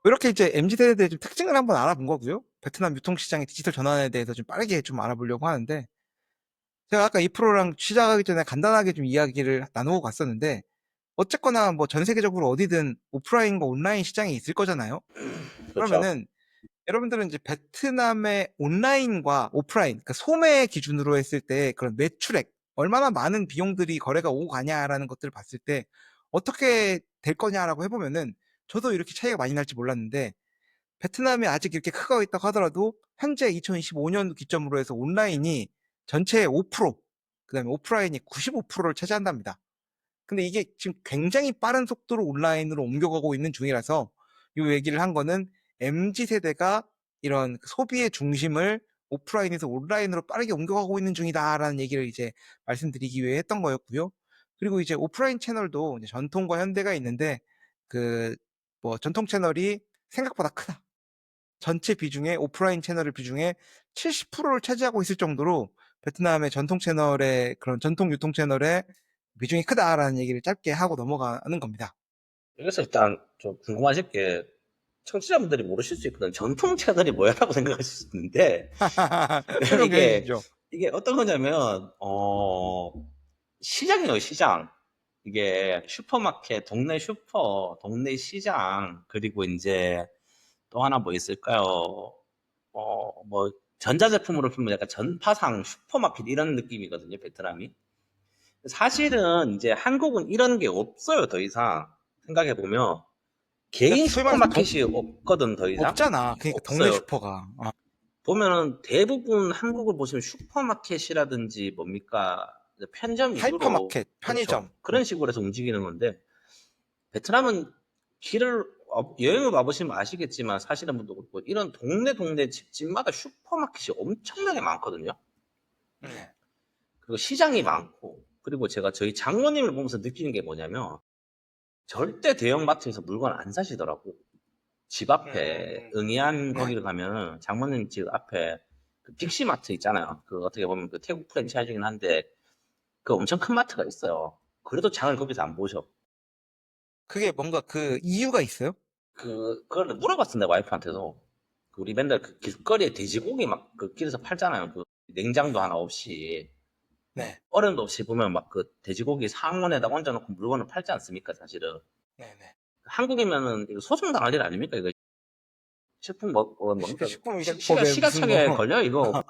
그렇게 이제 MZ세대의 좀 특징을 한번 알아본 거고요. 베트남 유통시장의 디지털 전환에 대해서 좀 빠르게 좀 알아보려고 하는데, 제가 아까 이 프로랑 시작하기 전에 간단하게 좀 이야기를 나누고 갔었는데, 어쨌거나 뭐 전 세계적으로 어디든 오프라인과 온라인 시장이 있을 거잖아요. 그렇죠. 그러면은 여러분들은 이제 베트남의 온라인과 오프라인, 그러니까 소매 기준으로 했을 때 그런 매출액, 얼마나 많은 비용들이 거래가 오고 가냐라는 것들을 봤을 때 어떻게 될 거냐라고 해보면은 저도 이렇게 차이가 많이 날지 몰랐는데, 베트남이 아직 이렇게 크고 있다고 하더라도 현재 2025년 기점으로 해서 온라인이 전체의 5%, 그다음에 오프라인이 95%를 차지한답니다. 근데 이게 지금 굉장히 빠른 속도로 온라인으로 옮겨가고 있는 중이라서 이 얘기를 한 거는 MZ 세대가 이런 소비의 중심을 오프라인에서 온라인으로 빠르게 옮겨가고 있는 중이다라는 얘기를 이제 말씀드리기 위해 했던 거였고요. 그리고 이제 오프라인 채널도 이제 전통과 현대가 있는데, 그 뭐 전통 채널이 생각보다 크다. 전체 비중의 오프라인 채널의 비중의 70%를 차지하고 있을 정도로 베트남의 전통 채널의 그런 전통 유통 채널의 비중이 크다라는 얘기를 짧게 하고 넘어가는 겁니다. 여기서 일단 좀 궁금하실 게 청취자분들이 모르실 수 있거든. 전통 채널이 뭐야라고 생각하실 수 있는데 설명해 이게 주시죠. 이게 어떤 거냐면 시장이에요, 시장. 이게 슈퍼마켓, 동네 슈퍼, 동네 시장, 그리고 이제 또 하나 뭐 있을까요? 뭐 전자제품으로 보면 약간 전파상 슈퍼마켓 이런 느낌이거든요, 베트남이. 사실은 이제 한국은 이런 게 없어요, 더 이상. 생각해 보면 그러니까 개인 소위 말해서 슈퍼마켓이 없거든, 더 이상. 없잖아. 그러니까 동네 없어요. 슈퍼가. 보면은 대부분 한국을 보시면 슈퍼마켓이라든지 뭡니까 편의점 위주로, 하이퍼마켓, 그렇죠, 편의점. 그런 식으로 해서 움직이는 건데, 베트남은 길을 여행을 와보시면 아시겠지만 사시는 분도 그렇고 이런 동네 집집마다 슈퍼마켓이 엄청나게 많거든요. 네. 그리고 시장이 많고, 그리고 제가 저희 장모님을 보면서 느끼는 게 뭐냐면 절대 대형마트에서 물건 안 사시더라고. 집 앞에 음, 응이안 네. 거기를 가면은 장모님 집 앞에 그 빅시마트 있잖아요. 그 어떻게 보면 그 태국 프랜차이즈긴 한데 그 엄청 큰 마트가 있어요. 그래도 장을 거기서 안 보셔. 그게 뭔가 그 이유가 있어요? 그걸 물어봤어, 내 와이프한테도. 우리 맨날 그 길거리에 돼지고기 막 그 길에서 팔잖아요. 그 냉장도 하나 없이. 네. 어른도 없이 보면 막 그 돼지고기 상온에다 얹어놓고 물건을 팔지 않습니까, 사실은. 네네. 한국이면은 이거 소송 당할 일 아닙니까, 이거. 식품 먹니까 식품위생법에 무슨 뭐. 시가차게 걸려, 이거.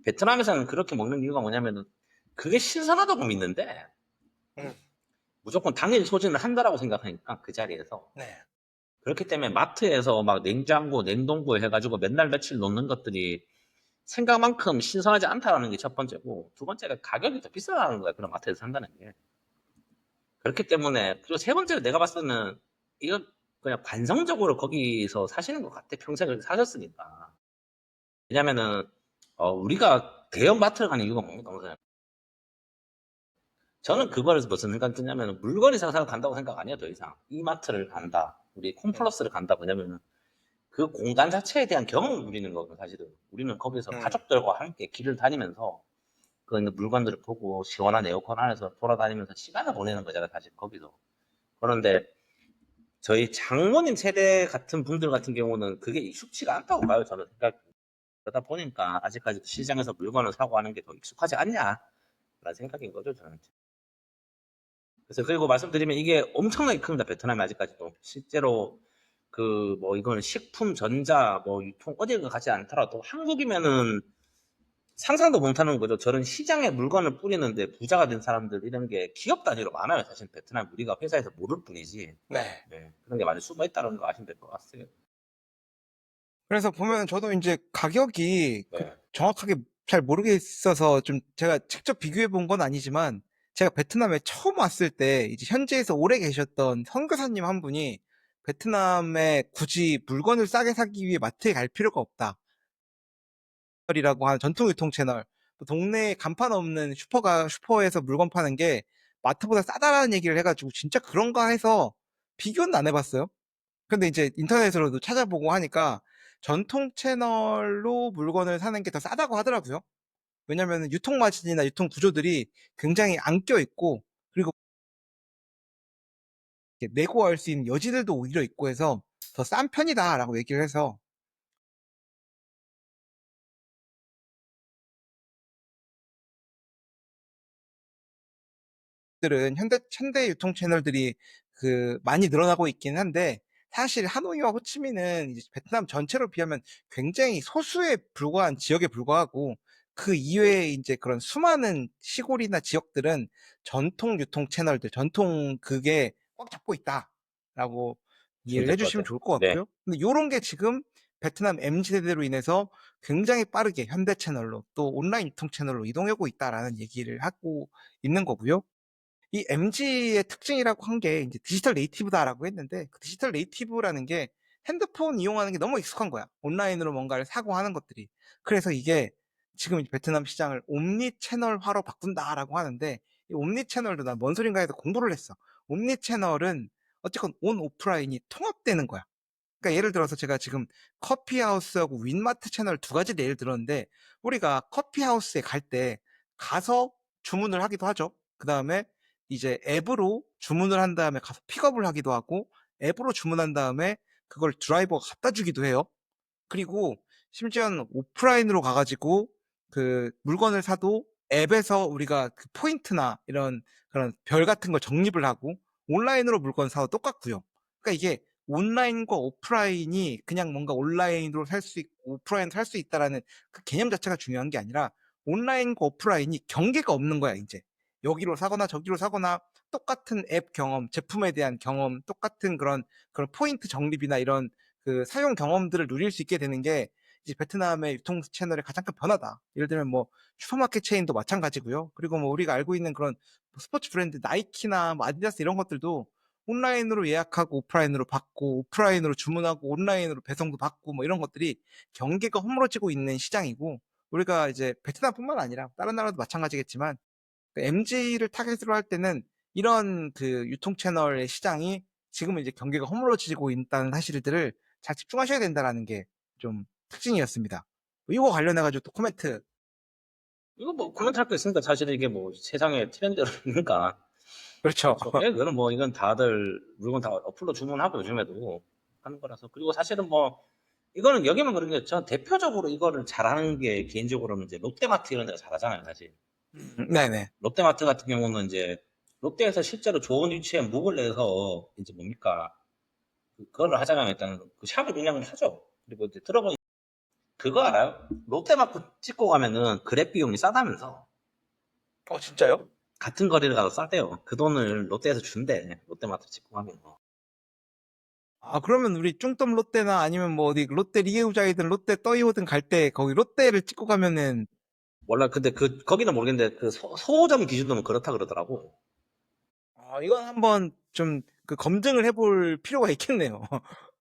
베트남에서는 그렇게 먹는 이유가 뭐냐면은 그게 신선하다고 믿는데 음, 무조건 당일 소진을 한다라고 생각하니까 그 자리에서. 네. 그렇기 때문에 마트에서 막 냉장고, 냉동고 해가지고 맨날 며칠 놓는 것들이 생각만큼 신선하지 않다라는 게 첫 번째고, 두 번째가 가격이 더 비싸다는 거야, 그런 마트에서 산다는 게. 그렇기 때문에, 그리고 세 번째로 내가 봤을 때는 이건 그냥 관성적으로 거기서 사시는 것 같아. 평생을 사셨으니까. 왜냐면은 우리가 대형 마트를 가는 이유가 뭡니까? 저는 그걸 무슨 생각 드냐면 물건이 사서 간다고 생각 안 해요, 더 이상. 이마트를 간다, 우리 음, 콤플러스를 간다. 뭐냐면은 그 공간 자체에 대한 경험을 누리는 거거든, 사실은. 우리는 거기서 음. 가족들과 함께 길을 다니면서 그 있는 물건들을 보고 시원한 에어컨 안에서 돌아다니면서 시간을 보내는 거잖아, 사실 거기서. 그런데 저희 장모님 세대 같은 분들 같은 경우는 그게 익숙치가 않다고 봐요, 저는 생각. 그러다 보니까 아직까지도 시장에서 물건을 사고 하는 게 더 익숙하지 않냐라는 생각인 거죠, 저는. 그래서 그리고 말씀드리면 이게 엄청나게 큽니다. 베트남이 아직까지도. 실제로 그 뭐 이거는 식품, 전자, 뭐 유통 어디를 가지 않더라도 한국이면은 상상도 못하는 거죠. 저런 시장에 물건을 뿌리는데 부자가 된 사람들 이런 게 기업 단위로 많아요. 사실 베트남 우리가 회사에서 모를 뿐이지. 네. 네, 그런 게 많이 숨어 있다는 거 아시면 될 것 같아요. 그래서 보면 저도 이제 가격이 네. 정확하게 잘 모르겠어서 좀 제가 직접 비교해 본 건 아니지만, 제가 베트남에 처음 왔을 때 이제 현지에서 오래 계셨던 선교사님 한 분이 베트남에 굳이 물건을 싸게 사기 위해 마트에 갈 필요가 없다. 이라고 하는 전통 유통 채널. 동네에 간판 없는 슈퍼에서 물건 파는 게 마트보다 싸다라는 얘기를 해가지고 진짜 그런가 해서 비교는 안 해봤어요. 근데 이제 인터넷으로도 찾아보고 하니까 전통 채널로 물건을 사는 게 더 싸다고 하더라고요. 왜냐면 유통 마진이나 유통 구조들이 굉장히 안 껴있고, 그리고 내고 할 수 있는 여지들도 오히려 있고 해서 더 싼 편이다라고 얘기를 해서 들은 현대 유통 채널들이 그 많이 늘어나고 있긴 한데 사실 하노이와 호치민은 이제 베트남 전체로 비하면 굉장히 소수에 불과한 지역에 불과하고 그 이외에 이제 그런 수많은 시골이나 지역들은 전통 유통 채널들, 전통 그게 꽉 잡고 있다라고 보시면 이해를 될 것 해주시면 같아요. 좋을 것 네. 같고요. 근데 요런 게 지금 베트남 MZ 세대로 인해서 굉장히 빠르게 현대 채널로 또 온라인 유통 채널로 이동하고 있다라는 얘기를 하고 있는 거고요. 이 MG의 특징이라고 한 게 이제 디지털 네이티브다라고 했는데 그 디지털 네이티브라는 게 핸드폰 이용하는 게 너무 익숙한 거야. 온라인으로 뭔가를 사고 하는 것들이. 그래서 이게 지금 이제 베트남 시장을 옴니 채널화로 바꾼다라고 하는데 이 옴니 채널도 난 뭔 소린가 해서 공부를 했어. 옴니 채널은 어쨌건 온 오프라인이 통합되는 거야. 그러니까 예를 들어서 제가 지금 커피하우스하고 윈마트 채널 두 가지 예를 들었는데 우리가 커피하우스에 갈 때 가서 주문을 하기도 하죠. 그 다음에 이제 앱으로 주문을 한 다음에 가서 픽업을 하기도 하고 앱으로 주문한 다음에 그걸 드라이버가 갖다 주기도 해요. 그리고 심지어는 오프라인으로 가가지고 그 물건을 사도 앱에서 우리가 그 포인트나 이런 그런 별 같은 걸 적립을 하고 온라인으로 물건 사도 똑같고요. 그러니까 이게 온라인과 오프라인이 그냥 뭔가 온라인으로 살 수 있고 오프라인으로 살 수 있다라는 그 개념 자체가 중요한 게 아니라 온라인과 오프라인이 경계가 없는 거야, 이제. 여기로 사거나 저기로 사거나 똑같은 앱 경험, 제품에 대한 경험, 똑같은 그런 포인트 적립이나 이런 그 사용 경험들을 누릴 수 있게 되는 게 이제 베트남의 유통 채널의 가장 큰 변화다. 예를 들면 뭐 슈퍼마켓 체인도 마찬가지고요. 그리고 뭐 우리가 알고 있는 그런 스포츠 브랜드 나이키나 뭐 아디다스 이런 것들도 온라인으로 예약하고 오프라인으로 받고 오프라인으로 주문하고 온라인으로 배송도 받고 뭐 이런 것들이 경계가 허물어지고 있는 시장이고 우리가 이제 베트남뿐만 아니라 다른 나라도 마찬가지겠지만 MG를 타겟으로 할 때는 이런 그 유통 채널의 시장이 지금은 이제 경계가 허물어지고 있다는 사실들을 잘 집중하셔야 된다라는 게 좀 특징이었습니다. 이거 관련해가지고 또 코멘트. 이거 뭐 코멘트 할 거 있으니까 사실 이게 뭐 세상의 트렌드니까. 그렇죠. 그렇죠. 예, 그거는 뭐 이건 다들 물건 다 어플로 주문하고 요즘에도 하는 거라서. 그리고 사실은 뭐 이거는 여기만 그런 게 전 대표적으로 이거를 잘하는 게 개인적으로는 이제 롯데마트 이런 데가 잘하잖아요, 사실. 네네. 롯데마트 같은 경우는 이제 롯데에서 실제로 좋은 위치에 묵을 내서 이제 뭡니까 그거를 하자면 일단 그 샵을 운영을 하죠. 그리고 이제 들어보니 그거 알아요? 롯데마트 찍고 가면은 그랩 비용이 싸다면서 진짜요? 같은 거리를 가도 싸대요. 그 돈을 롯데에서 준대. 롯데마트 찍고 가면. 그러면 우리 쭝덤 롯데나 아니면 뭐 어디 롯데 리에우자이든 롯데 떠이오든 갈 때 거기 롯데를 찍고 가면은 몰라. 근데 거기는 모르겠는데 그 소호점 기준으로는 그렇다 그러더라고. 이건 한번 좀 그 검증을 해볼 필요가 있겠네요.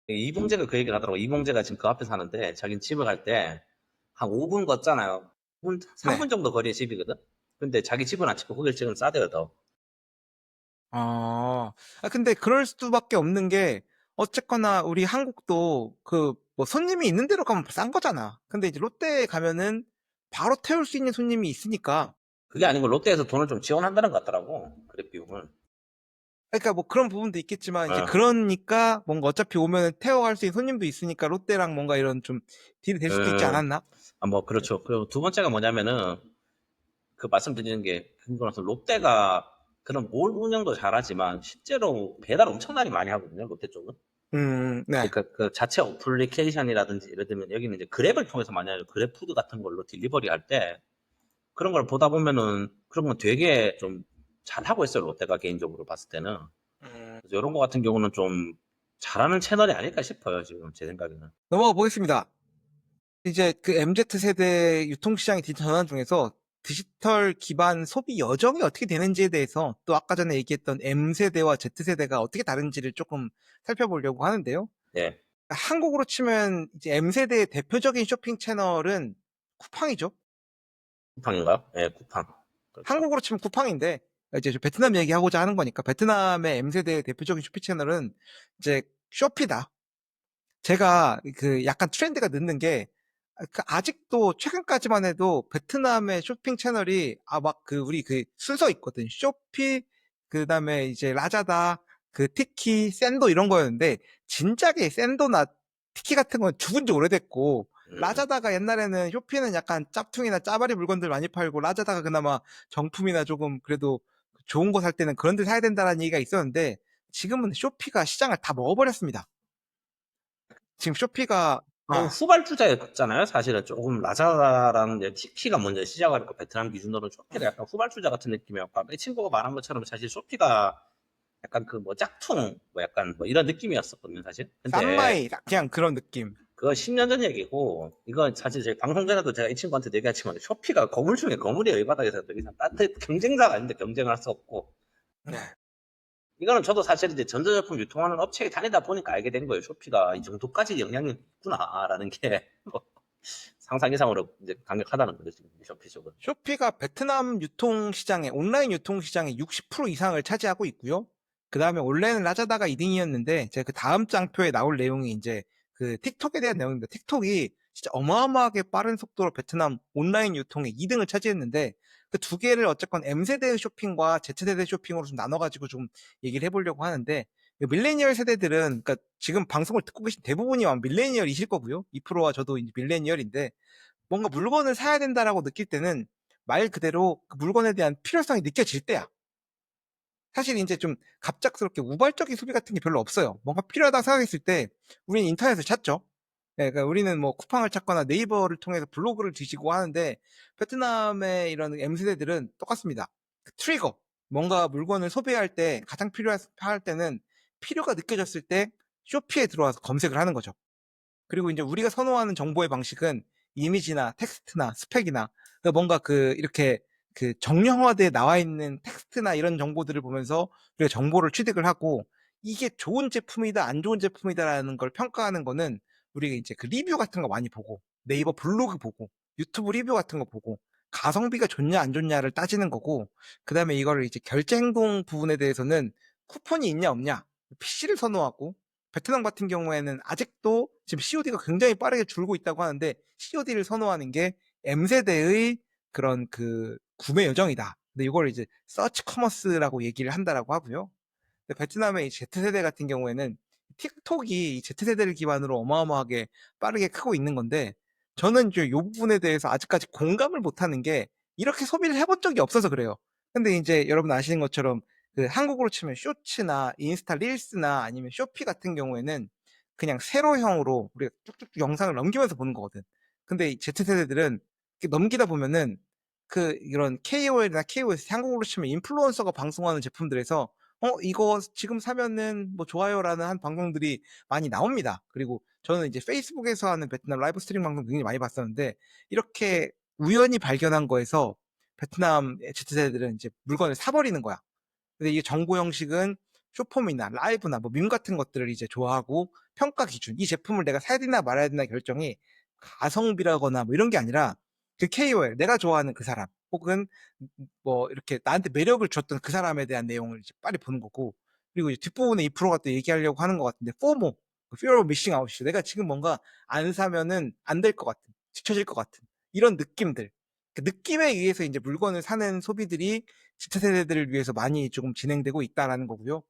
이봉재가 그 얘기를 하더라고. 이봉재가 지금 그 앞에 사는데 자기는 집을 갈 때 한 5분 걷잖아요. 3분 네. 정도 거리에 집이거든. 근데 자기 집은 안 찍고 거길 찍으면 싸대요 더. 근데 그럴 수밖에 없는 게, 어쨌거나 우리 한국도 그, 뭐 손님이 있는 데로 가면 싼 거잖아. 근데 이제 롯데에 가면은 바로 태울 수 있는 손님이 있으니까, 그게 아니고 롯데에서 돈을 좀 지원한다는 것 같더라고. 그래 비용을. 그러니까 뭐 그런 부분도 있겠지만, 이제 어. 그러니까 뭔가 어차피 오면 태워갈 수 있는 손님도 있으니까 롯데랑 뭔가 이런 좀 딜이 될 수도 있지 음, 않았나? 뭐 그렇죠. 그리고 두 번째가 뭐냐면은 그 말씀드리는 게 그거라서 롯데가 그런 몰 운영도 잘하지만 실제로 배달 엄청나게 많이 하거든요. 롯데 쪽은. 네. 그러니까 그 자체 어플리케이션이라든지 예를 들면 여기는 이제 그랩을 통해서 많이 하죠. 그랩푸드 같은 걸로 딜리버리 할 때 그런 걸 보다 보면은 그런 건 되게 좀 잘하고 있어요. 롯데가 개인적으로 봤을 때는. 그래서 이런 거 같은 경우는 좀 잘하는 채널이 아닐까 싶어요. 지금 제 생각에는. 넘어가 보겠습니다. 이제 그 MZ세대 유통시장의 디지털 전환 중에서 디지털 기반 소비 여정이 어떻게 되는지에 대해서 또 아까 전에 얘기했던 M세대와 Z세대가 어떻게 다른지를 조금 살펴보려고 하는데요. 네. 한국으로 치면 이제 M세대의 대표적인 쇼핑 채널은 쿠팡이죠. 쿠팡인가요? 네, 쿠팡. 그렇죠. 한국으로 치면 쿠팡인데 이제 베트남 얘기하고자 하는 거니까 베트남의 M세대의 대표적인 쇼핑 채널은 이제 쇼피다. 제가 그 약간 트렌드가 늦는 게 아직도 최근까지만 해도 베트남의 쇼핑 채널이 막 그 우리 그 순서 있거든. 쇼피 그다음에 이제 라자다 그 티키, 샌도 이런 거였는데 진작에 샌도나 티키 같은 건 죽은 지 오래됐고 라자다가 옛날에는 쇼피는 약간 짭퉁이나 짜바리 물건들 많이 팔고 라자다가 그나마 정품이나 조금 그래도 좋은 거 살 때는 그런 데 사야 된다는 얘기가 있었는데 지금은 쇼피가 시장을 다 먹어버렸습니다. 지금 쇼피가 좀 후발주자였잖아요. 사실은 조금 라자다랑 이제 티키가 먼저 시작을 했고 베트남 기준으로 쇼피가 약간 후발주자 같은 느낌이었고 이 친구가 말한 것처럼 사실 쇼피가 약간 그 뭐 짝퉁 뭐 약간 뭐 이런 느낌이었었거든요, 사실. 근데 쌈마이 그냥 그런 느낌. 그거 10년 전 얘기고 이건 사실 제가 방송 전에도 제가 이 친구한테 얘기했지만 쇼피가 거물 중에 거물이에요. 이 바닥에서 더 이상 따뜻 경쟁자가 아닌데 경쟁할 수 없고 이거는 저도 사실 이제 전자제품 유통하는 업체에 다니다 보니까 알게 된 거예요. 쇼피가 이 정도까지 영향이 있구나라는 게 뭐 상상 이상으로 이제 강력하다는 거죠. 지금 쇼피 쪽은. 쇼피가 베트남 유통 시장에 온라인 유통 시장의 60% 이상을 차지하고 있고요. 그 다음에 원래는 라자다가 2등이었는데 제가 그 다음 장표에 나올 내용이 이제 그 틱톡에 대한 내용입니다. 틱톡이 진짜 어마어마하게 빠른 속도로 베트남 온라인 유통의 2등을 차지했는데 그 두 개를 어쨌건 M세대 쇼핑과 Z세대 쇼핑으로 좀 나눠가지고 좀 얘기를 해보려고 하는데 밀레니얼 세대들은 그러니까 지금 방송을 듣고 계신 대부분이 아마 밀레니얼이실 거고요. 2%와 저도 이제 밀레니얼인데 뭔가 물건을 사야 된다라고 느낄 때는 말 그대로 그 물건에 대한 필요성이 느껴질 때야. 사실 이제 좀 갑작스럽게 우발적인 소비 같은 게 별로 없어요. 뭔가 필요하다 생각했을 때 우리는 인터넷을 찾죠. 네, 그러니까 우리는 뭐 쿠팡을 찾거나 네이버를 통해서 블로그를 뒤지고 하는데 베트남의 이런 M세대들은 똑같습니다. 그 트리거, 뭔가 물건을 소비할 때 가장 필요할 때는 필요가 느껴졌을 때 쇼피에 들어와서 검색을 하는 거죠. 그리고 이제 우리가 선호하는 정보의 방식은 이미지나 텍스트나 스펙이나 그러니까 뭔가 그 이렇게 그 정형화되어 나와 있는 텍스트나 이런 정보들을 보면서 우리가 정보를 취득을 하고 이게 좋은 제품이다 안 좋은 제품이다라는 걸 평가하는 거는 우리가 이제 그 리뷰 같은 거 많이 보고 네이버 블로그 보고 유튜브 리뷰 같은 거 보고 가성비가 좋냐 안 좋냐를 따지는 거고 그 다음에 이거를 이제 결제 행동 부분에 대해서는 쿠폰이 있냐 없냐 PC를 선호하고 베트남 같은 경우에는 아직도 지금 COD가 굉장히 빠르게 줄고 있다고 하는데 COD를 선호하는 게 M세대의 그런 그 구매 요정이다. 근데 이걸 이제 서치 커머스라고 얘기를 한다라고 하고요. 근데 베트남의 Z세대 같은 경우에는 틱톡이 Z세대를 기반으로 어마어마하게 빠르게 크고 있는 건데 저는 이제 이 부분에 대해서 아직까지 공감을 못하는 게 이렇게 소비를 해본 적이 없어서 그래요. 근데 이제 여러분 아시는 것처럼 그 한국으로 치면 쇼츠나 인스타 릴스나 아니면 쇼피 같은 경우에는 그냥 세로형으로 우리가 쭉쭉 영상을 넘기면서 보는 거거든. 근데 이 Z세대들은 넘기다 보면은 그 이런 KOL이나 KOS 한국으로 치면 인플루언서가 방송하는 제품들에서 이거 지금 사면은 뭐 좋아요라는 한 방송들이 많이 나옵니다. 그리고 저는 이제 페이스북에서 하는 베트남 라이브 스트리밍 방송 굉장히 많이 봤었는데 이렇게 우연히 발견한 거에서 베트남 Z세대들은 이제 물건을 사버리는 거야. 근데 이게 정보 형식은 쇼폼이나 라이브나 뭐 밈 같은 것들을 이제 좋아하고 평가 기준, 이 제품을 내가 사야 되나 말아야 되나 결정이 가성비라거나 뭐 이런 게 아니라 그 KOL, 내가 좋아하는 그 사람, 혹은 뭐 이렇게 나한테 매력을 줬던 그 사람에 대한 내용을 이제 빨리 보는 거고, 그리고 이제 뒷부분에 2%가 또 얘기하려고 하는 것 같은데, 포모, Fear of Missing Out이죠. 내가 지금 뭔가 안 사면은 안 될 것 같은, 뒤처질 것 같은, 이런 느낌들. 그 느낌에 의해서 이제 물건을 사는 소비들이 Z세대들을 위해서 많이 조금 진행되고 있다라는 거고요.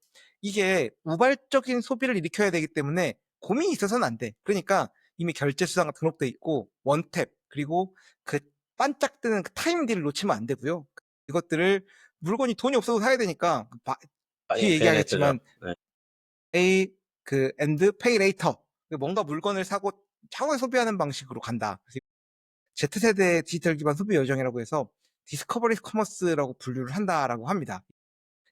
이게 우발적인 소비를 일으켜야 되기 때문에 고민이 있어서는 안 돼. 그러니까 이미 결제 수단가 등록돼 있고 원탭 그리고 그 반짝뜨는 그 타임딜을 놓치면 안 되고요. 이것들을 물건이 돈이 없어도 사야 되니까 뒤에 페이 레이터죠. 얘기하겠지만 pay 그 and pay later 뭔가 물건을 사고 차후에 소비하는 방식으로 간다. Z세대 디지털 기반 소비 여정이라고 해서 디스커버리 커머스라고 분류를 한다라고 합니다.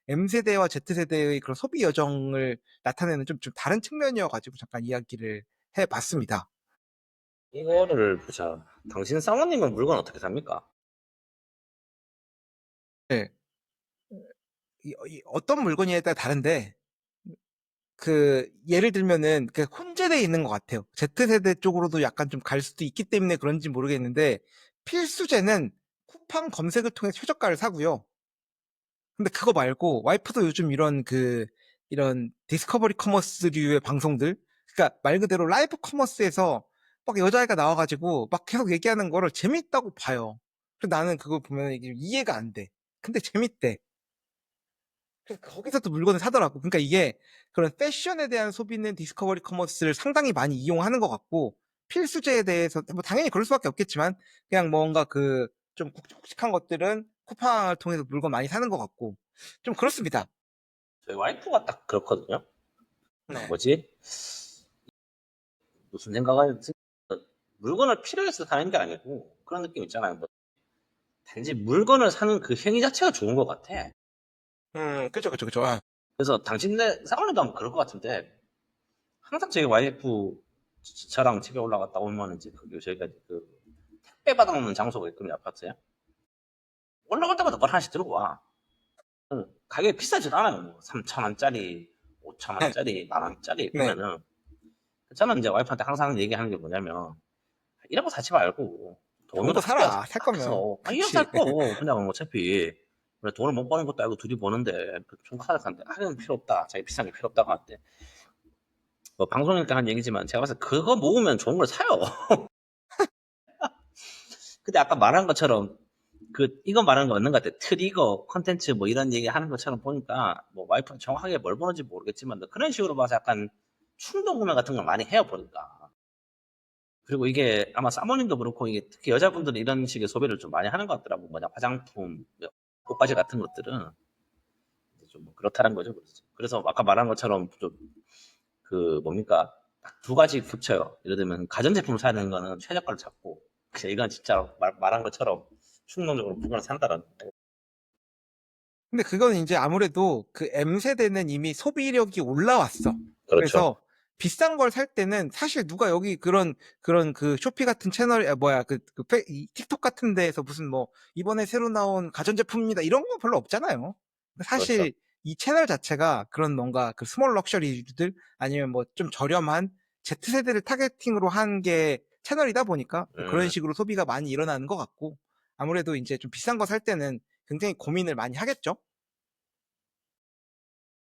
M세대와 Z세대의 그런 소비 여정을 나타내는 좀 다른 측면이어가지고 잠깐 이야기를 해봤습니다. 이거를 보자. 당신 사모님은 물건 어떻게 삽니까? 네. 어떤 물건이냐에 따라 다른데, 그, 예를 들면은, 그, 혼재되어 있는 것 같아요. Z세대 쪽으로도 약간 좀 갈 수도 있기 때문에 그런지 모르겠는데, 필수제는 쿠팡 검색을 통해 최저가를 사고요. 근데 그거 말고 와이프도 요즘 이런 디스커버리 커머스류의 방송들, 그러니까 말 그대로 라이브 커머스에서 막 여자애가 나와가지고 막 계속 얘기하는 거를 재밌다고 봐요. 그래서 나는 그거 보면 이게 이해가 안 돼. 근데 재밌대. 거기서 또 물건을 사더라고. 그러니까 이게 그런 패션에 대한 소비는 디스커버리 커머스를 상당히 많이 이용하는 것 같고, 필수제에 대해서 뭐 당연히 그럴 수밖에 없겠지만 그냥 뭔가 그 좀 굵직굵직한 것들은 쿠팡을 통해서 물건 많이 사는 것 같고 좀 그렇습니다. 저희 와이프가 딱 그렇거든요. 네. 뭐지? 무슨 생각을 물건을 필요해서 사는 게 아니고 그런 느낌 있잖아요. 뭐 단지 물건을 사는 그 행위 자체가 좋은 것 같아. 그죠, 그죠, 그죠. 아, 그래서 당신네 사모님도 아마 그럴 것 같은데 항상 저희 와이프 저랑 집에 올라갔다 오면 이제 저희가 그 택배 받아오는 장소가 있거든요, 아파트에. 올라갈 때마다 뭘 하나씩 들고 와. 가격이 비싸지도 않아요. 뭐 3,000원짜리, 네, 5,000원짜리, 만 원짜리 네. 보면은 저는 이제 와이프한테 항상 얘기하는 게 뭐냐면 이런 거 사지 말고 좋은 돈을 거 사라, 살 거면. 아껴서 이거 그치. 살 거 그냥 어차피 그래, 돈을 못 버는 것도 알고 둘이 버는데 좀 카드한테 하는 필요 없다. 자기 비싼 게 필요 없다고 하는데 뭐 방송이니까 한 얘기지만 제가 봤을 때 그거 모으면 좋은 걸 사요. 근데 아까 말한 것처럼 이거 말하는 거 맞는 것 같아. 트리거, 컨텐츠 뭐 이런 얘기 하는 것처럼 보니까 뭐 와이프는 정확하게 뭘 보는지 모르겠지만 그런 식으로 봐서 약간 충동 구매 같은 걸 많이 해요 보니까. 그리고 이게 아마 사모님도 그렇고 이게 특히 여자분들은 이런 식의 소비를 좀 많이 하는 것 같더라고. 뭐냐 화장품, 옷가지 같은 것들은 좀뭐 그렇다는 거죠. 그래서 아까 말한 것처럼 좀 그 뭡니까 딱 두 가지 겹쳐요. 예를 들면 가전제품 사는 거는 최저가를 잡고 그냥 이건 진짜 말한 것처럼 충동적으로 물건을 산다라는 거. 근데 그건 이제 아무래도 그 M세대는 이미 소비력이 올라왔어. 그렇죠. 그래서 비싼 걸 살 때는 사실 누가 여기 그런 그 쇼피 같은 채널, 뭐야, 이 틱톡 같은 데에서 무슨 뭐, 이번에 새로 나온 가전제품입니다. 이런 거 별로 없잖아요. 그렇죠. 사실 이 채널 자체가 그런 뭔가 그 스몰 럭셔리들 아니면 뭐 좀 저렴한 Z세대를 타겟팅으로 한 게 채널이다 보니까 뭐 그런 음, 식으로 소비가 많이 일어나는 것 같고, 아무래도 이제 좀 비싼 거 살 때는 굉장히 고민을 많이 하겠죠.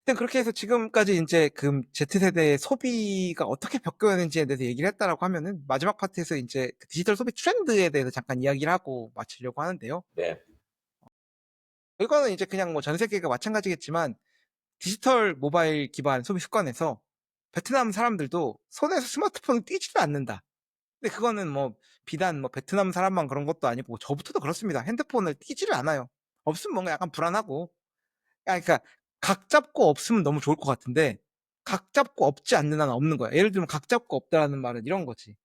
근데 그렇게 해서 지금까지 이제 그 Z세대의 소비가 어떻게 바뀌었는지에 대해서 얘기를 했다라고 하면은 마지막 파트에서 이제 그 디지털 소비 트렌드에 대해서 잠깐 이야기를 하고 마치려고 하는데요. 네. 이거는 이제 그냥 뭐 전 세계가 마찬가지겠지만 디지털 모바일 기반 소비 습관에서 베트남 사람들도 손에서 스마트폰을 띄지도 않는다. 근데 그거는 뭐 비단 뭐 베트남 사람만 그런 것도 아니고 저부터도 그렇습니다. 핸드폰을 띄지를 않아요. 없으면 뭔가 약간 불안하고. 그러니까 각 잡고 없으면 너무 좋을 것 같은데 각 잡고 없지 않는 한 없는 거야. 예를 들면 각 잡고 없다라는 말은 이런 거지.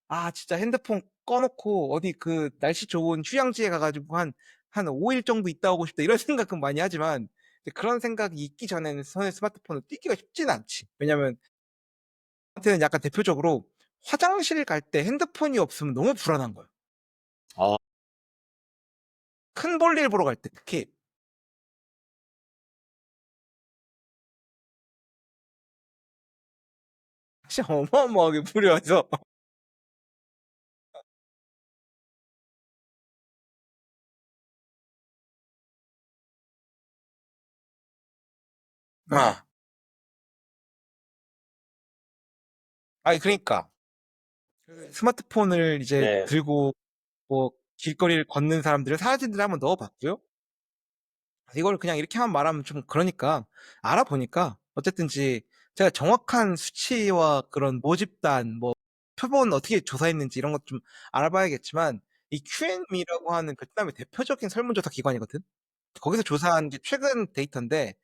아, 진짜 핸드폰 꺼놓고 어디 그 날씨 좋은 휴양지에 가가지고 한 5일 정도 있다 오고 싶다 이런 생각은 많이 하지만 그런 생각이 있기 전에는 손에 스마트폰을 띄기가 쉽지는 않지. 왜냐면 저한테는 약간 대표적으로 화장실 갈 때 핸드폰이 없으면 너무 불안한 거예요. 어, 큰 볼일 보러 갈 때 특히 진짜 어마어마하게 무료해서 아, 아니 그러니까 스마트폰을 이제 네. 들고 뭐 길거리를 걷는 사람들의 사진들을 한번 넣어봤고요. 이걸 그냥 이렇게만 말하면 좀 그러니까 알아보니까 어쨌든지 제가 정확한 수치와 그런 모집단 뭐 표본 어떻게 조사했는지 이런 것 좀 알아봐야겠지만 이 QNM이라고 하는 베트남의 대표적인 설문조사 기관이거든. 거기서 조사한 게 최근 데이터인데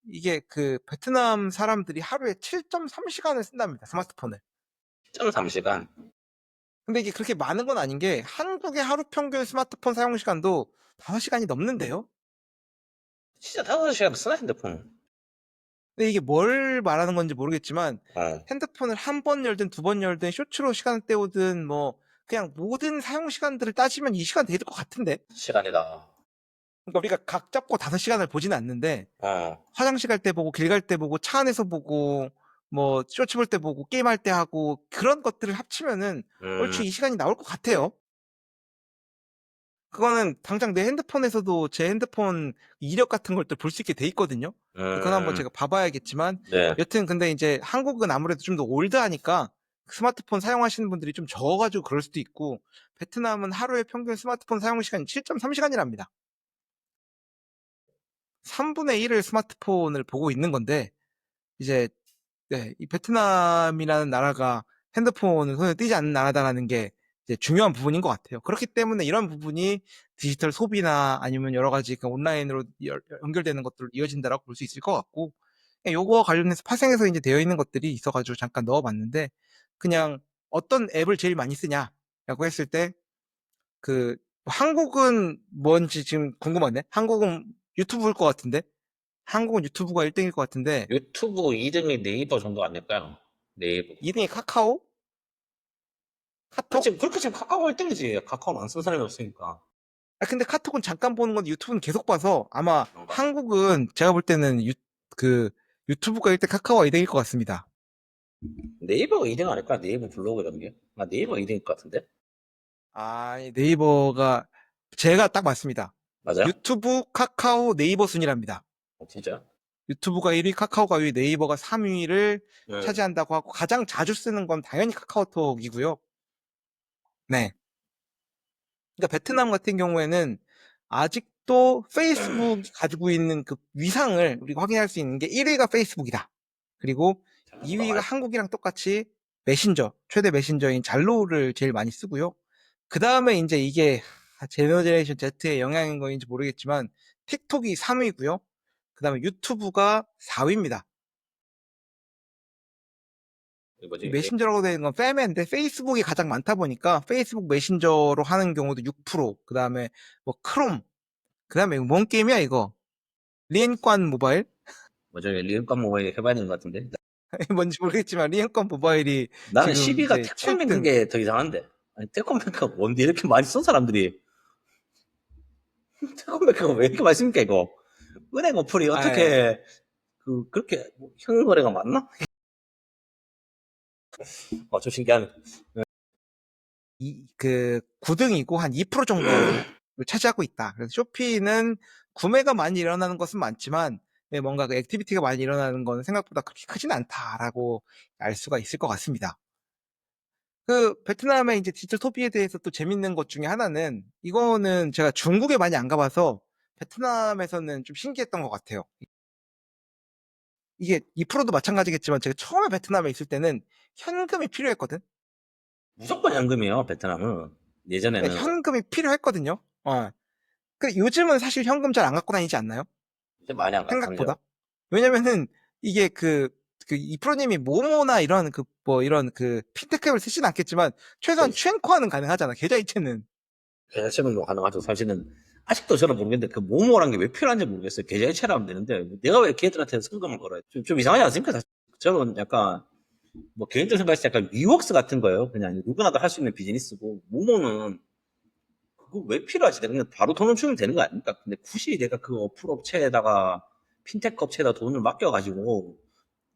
이게 그 베트남 사람들이 하루에 7.3시간을 쓴답니다. 스마트폰을. 1.3시간. 근데 이게 그렇게 많은 건 아닌 게 한국의 하루 평균 스마트폰 사용 시간도 5시간이 넘는데요. 진짜 5시간 쓰나 핸드폰. 근데 이게 뭘 말하는 건지 모르겠지만 어, 핸드폰을 한 번 열든 두 번 열든 쇼츠로 시간을 때우든 뭐 그냥 모든 사용 시간들을 따지면 이 시간 돼야 될 것 같은데. 시간이다. 그러니까 우리가 각 잡고 5시간을 보지는 않는데 어, 화장실 갈 때 보고 길 갈 때 보고 차 안에서 보고 뭐 쇼츠 볼 때 보고 게임할 때 하고 그런 것들을 합치면은 얼추 음, 이 시간이 나올 것 같아요. 그거는 당장 내 핸드폰에서도 제 핸드폰 이력 같은 걸 또 볼 수 있게 돼 있거든요. 그건 한번 음, 제가 봐봐야겠지만, 네. 여튼 근데 이제 한국은 아무래도 좀 더 올드하니까 스마트폰 사용하시는 분들이 좀 적어가지고 그럴 수도 있고, 베트남은 하루에 평균 스마트폰 사용 시간이 7.3시간이랍니다. 3분의 1을 스마트폰을 보고 있는 건데, 이제, 네, 이 베트남이라는 나라가 핸드폰을 손에 띄지 않는 나라다라는 게 이제 중요한 부분인 것 같아요. 그렇기 때문에 이런 부분이 디지털 소비나 아니면 여러 가지 그 온라인으로 연결되는 것들로 이어진다라고 볼 수 있을 것 같고, 그냥 요거와 관련해서 파생해서 이제 되어 있는 것들이 있어가지고 잠깐 넣어봤는데, 그냥 어떤 앱을 제일 많이 쓰냐라고 했을 때, 그, 한국은 뭔지 지금 궁금하네? 한국은 유튜브일 것 같은데? 한국은 유튜브가 1등일 것 같은데, 유튜브 2등이 네이버 정도 아닐까요? 네이버. 2등이 카카오? 카톡? 그렇게 지금 카카오 1등이지. 카카오는 안 쓰는 사람이 없으니까. 아, 근데 카톡은 잠깐 보는 건데 유튜브는 계속 봐서 아마 그런가? 한국은 제가 볼 때는 그, 유튜브가 1등 카카오가 2등일 것 같습니다. 네이버가 2등 아닐까? 네이버 블로그 이런 게? 아, 네이버가 2등일 것 같은데? 아, 이 네이버가, 제가 딱 맞습니다. 맞아요? 유튜브, 카카오, 네이버 순이랍니다. 진짜? 유튜브가 1위, 카카오가 2위, 네이버가 3위를 네. 차지한다고 하고 가장 자주 쓰는 건 당연히 카카오톡이고요. 네. 그러니까 베트남 같은 경우에는 아직도 페이스북이 가지고 있는 그 위상을 우리가 확인할 수 있는 게 1위가 페이스북이다. 그리고 잘한다 2위가 말. 한국이랑 똑같이 메신저, 최대 메신저인 잘로를 제일 많이 쓰고요. 그 다음에 이제 이게 제너레이션 Z의 영향인 거인지 모르겠지만 틱톡이 3위고요. 그 다음에 유튜브가 4위입니다. 뭐지? 메신저라고 되는 건 페메인데 페이스북이 가장 많다 보니까 페이스북 메신저로 하는 경우도 6%, 그 다음에 뭐 크롬, 그 다음에 뭔 게임이야 이거? 리엔관 모바일? 뭐죠? 리은권 모바일 해봐야 되는 것 같은데. 뭔지 모르겠지만 리엔관 모바일이 나는 지금 10위가 이제 태권뱅 7등. 게 더 이상한데. 아니, 태권뱅크가 뭔데 이렇게 많이 쓴 사람들이. 태권뱅크가 왜 이렇게 많이 씁니까, 이거? 은행 어플이 아, 어떻게, 그렇게, 현거래가 맞나? 좀 신기하네. 그 9등이고 한 2% 정도를 차지하고 있다. 그래서 쇼피는 구매가 많이 일어나는 것은 많지만 뭔가 그 액티비티가 많이 일어나는 건 생각보다 그렇게 크진 않다라고 알 수가 있을 것 같습니다. 그 베트남의 이제 디지털 소비에 대해서 또 재밌는 것 중에 하나는, 이거는 제가 중국에 많이 안 가봐서 베트남에서는 좀 신기했던 것 같아요. 이게 2%도 마찬가지겠지만 제가 처음에 베트남에 있을 때는 현금이 필요했거든. 무조건 현금이에요, 베트남은. 그러니까 예전에는. 현금이 필요했거든요. 그 요즘은 사실 현금 잘 안 갖고 다니지 않나요? 이제 많이 안 생각보다. 같은데요. 왜냐면은 이게 그 이프로님이 모모나 이런 그 뭐 이런 그 핀테크를 쓰진 않겠지만 최소한 추행코아는 가능하잖아. 계좌이체는. 계좌이체는 가능하죠. 사실은 아직도 저는 모르겠는데 그 모모라는 게 왜 필요한지 모르겠어요. 계좌이체를 하면 되는데 내가 왜 걔들한테 성금을 걸어요? 좀 이상하지 않습니까? 사실 저는 약간 뭐 개인적으로 생각했을 때 약간 위웍스 같은 거예요. 그냥 누구나 다 할 수 있는 비즈니스고 모모는 그거 왜 필요하지? 내가 그냥 바로 돈을 주면 되는 거 아닙니까? 근데 굳이 내가 그 어플 업체에다가 핀테크 업체에다 돈을 맡겨가지고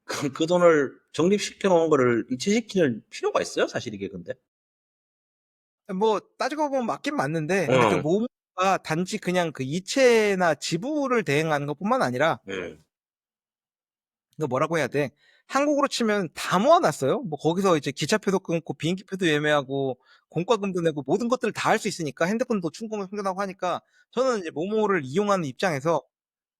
그 돈을 적립시켜 놓은 거를 이체시킬 필요가 있어요? 사실 이게 근데. 뭐 따지고 보면 맞긴 맞는데, 근데 그 응. 모모가 단지 그냥 그 이체나 지불을 대행하는 것뿐만 아니라 응. 그 뭐라고 해야 돼? 한국으로 치면 다 모아놨어요. 뭐 거기서 이제 기차표도 끊고 비행기표도 예매하고 공과금도 내고 모든 것들을 다 할 수 있으니까, 핸드폰도 충전하고 하니까 저는 이제 모모를 이용하는 입장에서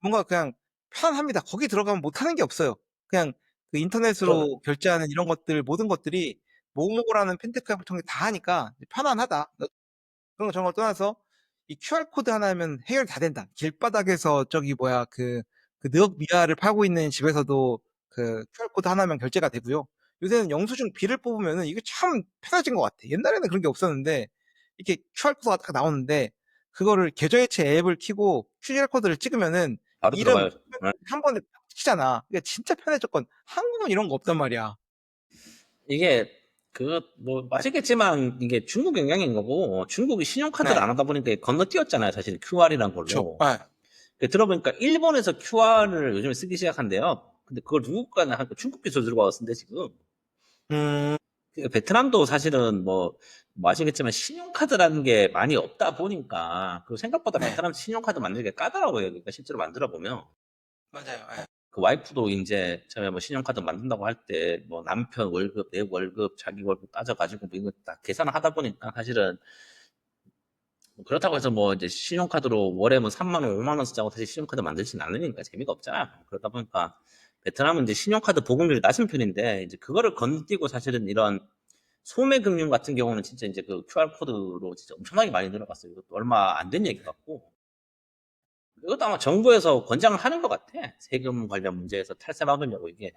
뭔가 그냥 편합니다. 거기 들어가면 못하는 게 없어요. 그냥 그 저는 인터넷으로 결제하는 이런 것들, 모든 것들이 모모라는 핀테크 앱을 통해 다 하니까 편안하다. 그런 거 저런 걸 떠나서 이 QR코드 하나면 해결 다 된다. 길바닥에서 저기 뭐야 그 느억 미아를 팔고 있는 집에서도 그 QR코드 하나면 결제가 되고요. 요새는 영수증 비를 뽑으면은 이게 참 편해진 것 같아. 옛날에는 그런 게 없었는데 이렇게 QR코드가 딱 나오는데 그거를 계좌이체 앱을 키고 QR코드를 찍으면은 바로 이름 들어가요. 네. 한 번에 딱 치잖아. 이게 진짜 편해졌건, 한국은 이런 거 없단 말이야. 이게 뭐 맛있겠지만 이게 중국 영향인 거고 중국이 신용카드를 네, 안 하다 보니까 건너뛰었잖아요. 사실 QR이란 그렇죠. 걸로. 들어보니까 일본에서 QR을 요즘에 쓰기 시작한대요. 근데 그걸 누군가는 하니까 중국 기술 들어와서 쓴대 지금. 음, 베트남도 사실은 뭐 아시겠지만 신용카드라는 게 많이 없다 보니까 그리고 생각보다 네, 베트남 신용카드 만들기 까다로워요. 그러니까 실제로 만들어 보면 맞아요. 네. 그 와이프도 이제 처음에 뭐 신용카드 만든다고 할 때 뭐 남편 월급, 내 월급, 자기 월급 따져가지고 뭐 이거 다 계산을 하다 보니까 사실은 그렇다고 해서 뭐 이제 신용카드로 월에 뭐 3만 원, 5만 원 쓰자고 사실 신용카드 만들진 않으니까 재미가 없잖아요. 그러다 보니까 베트남은 이제 신용카드 보급률이 낮은 편인데 이제 그거를 건너뛰고 사실은 이런 소매 금융 같은 경우는 진짜 이제 그 QR 코드로 진짜 엄청나게 많이 늘어갔어요. 이것도 얼마 안 된 얘기 같고 이것도 아마 정부에서 권장을 하는 것 같아. 세금 관련 문제에서 탈세 막으려고 이게.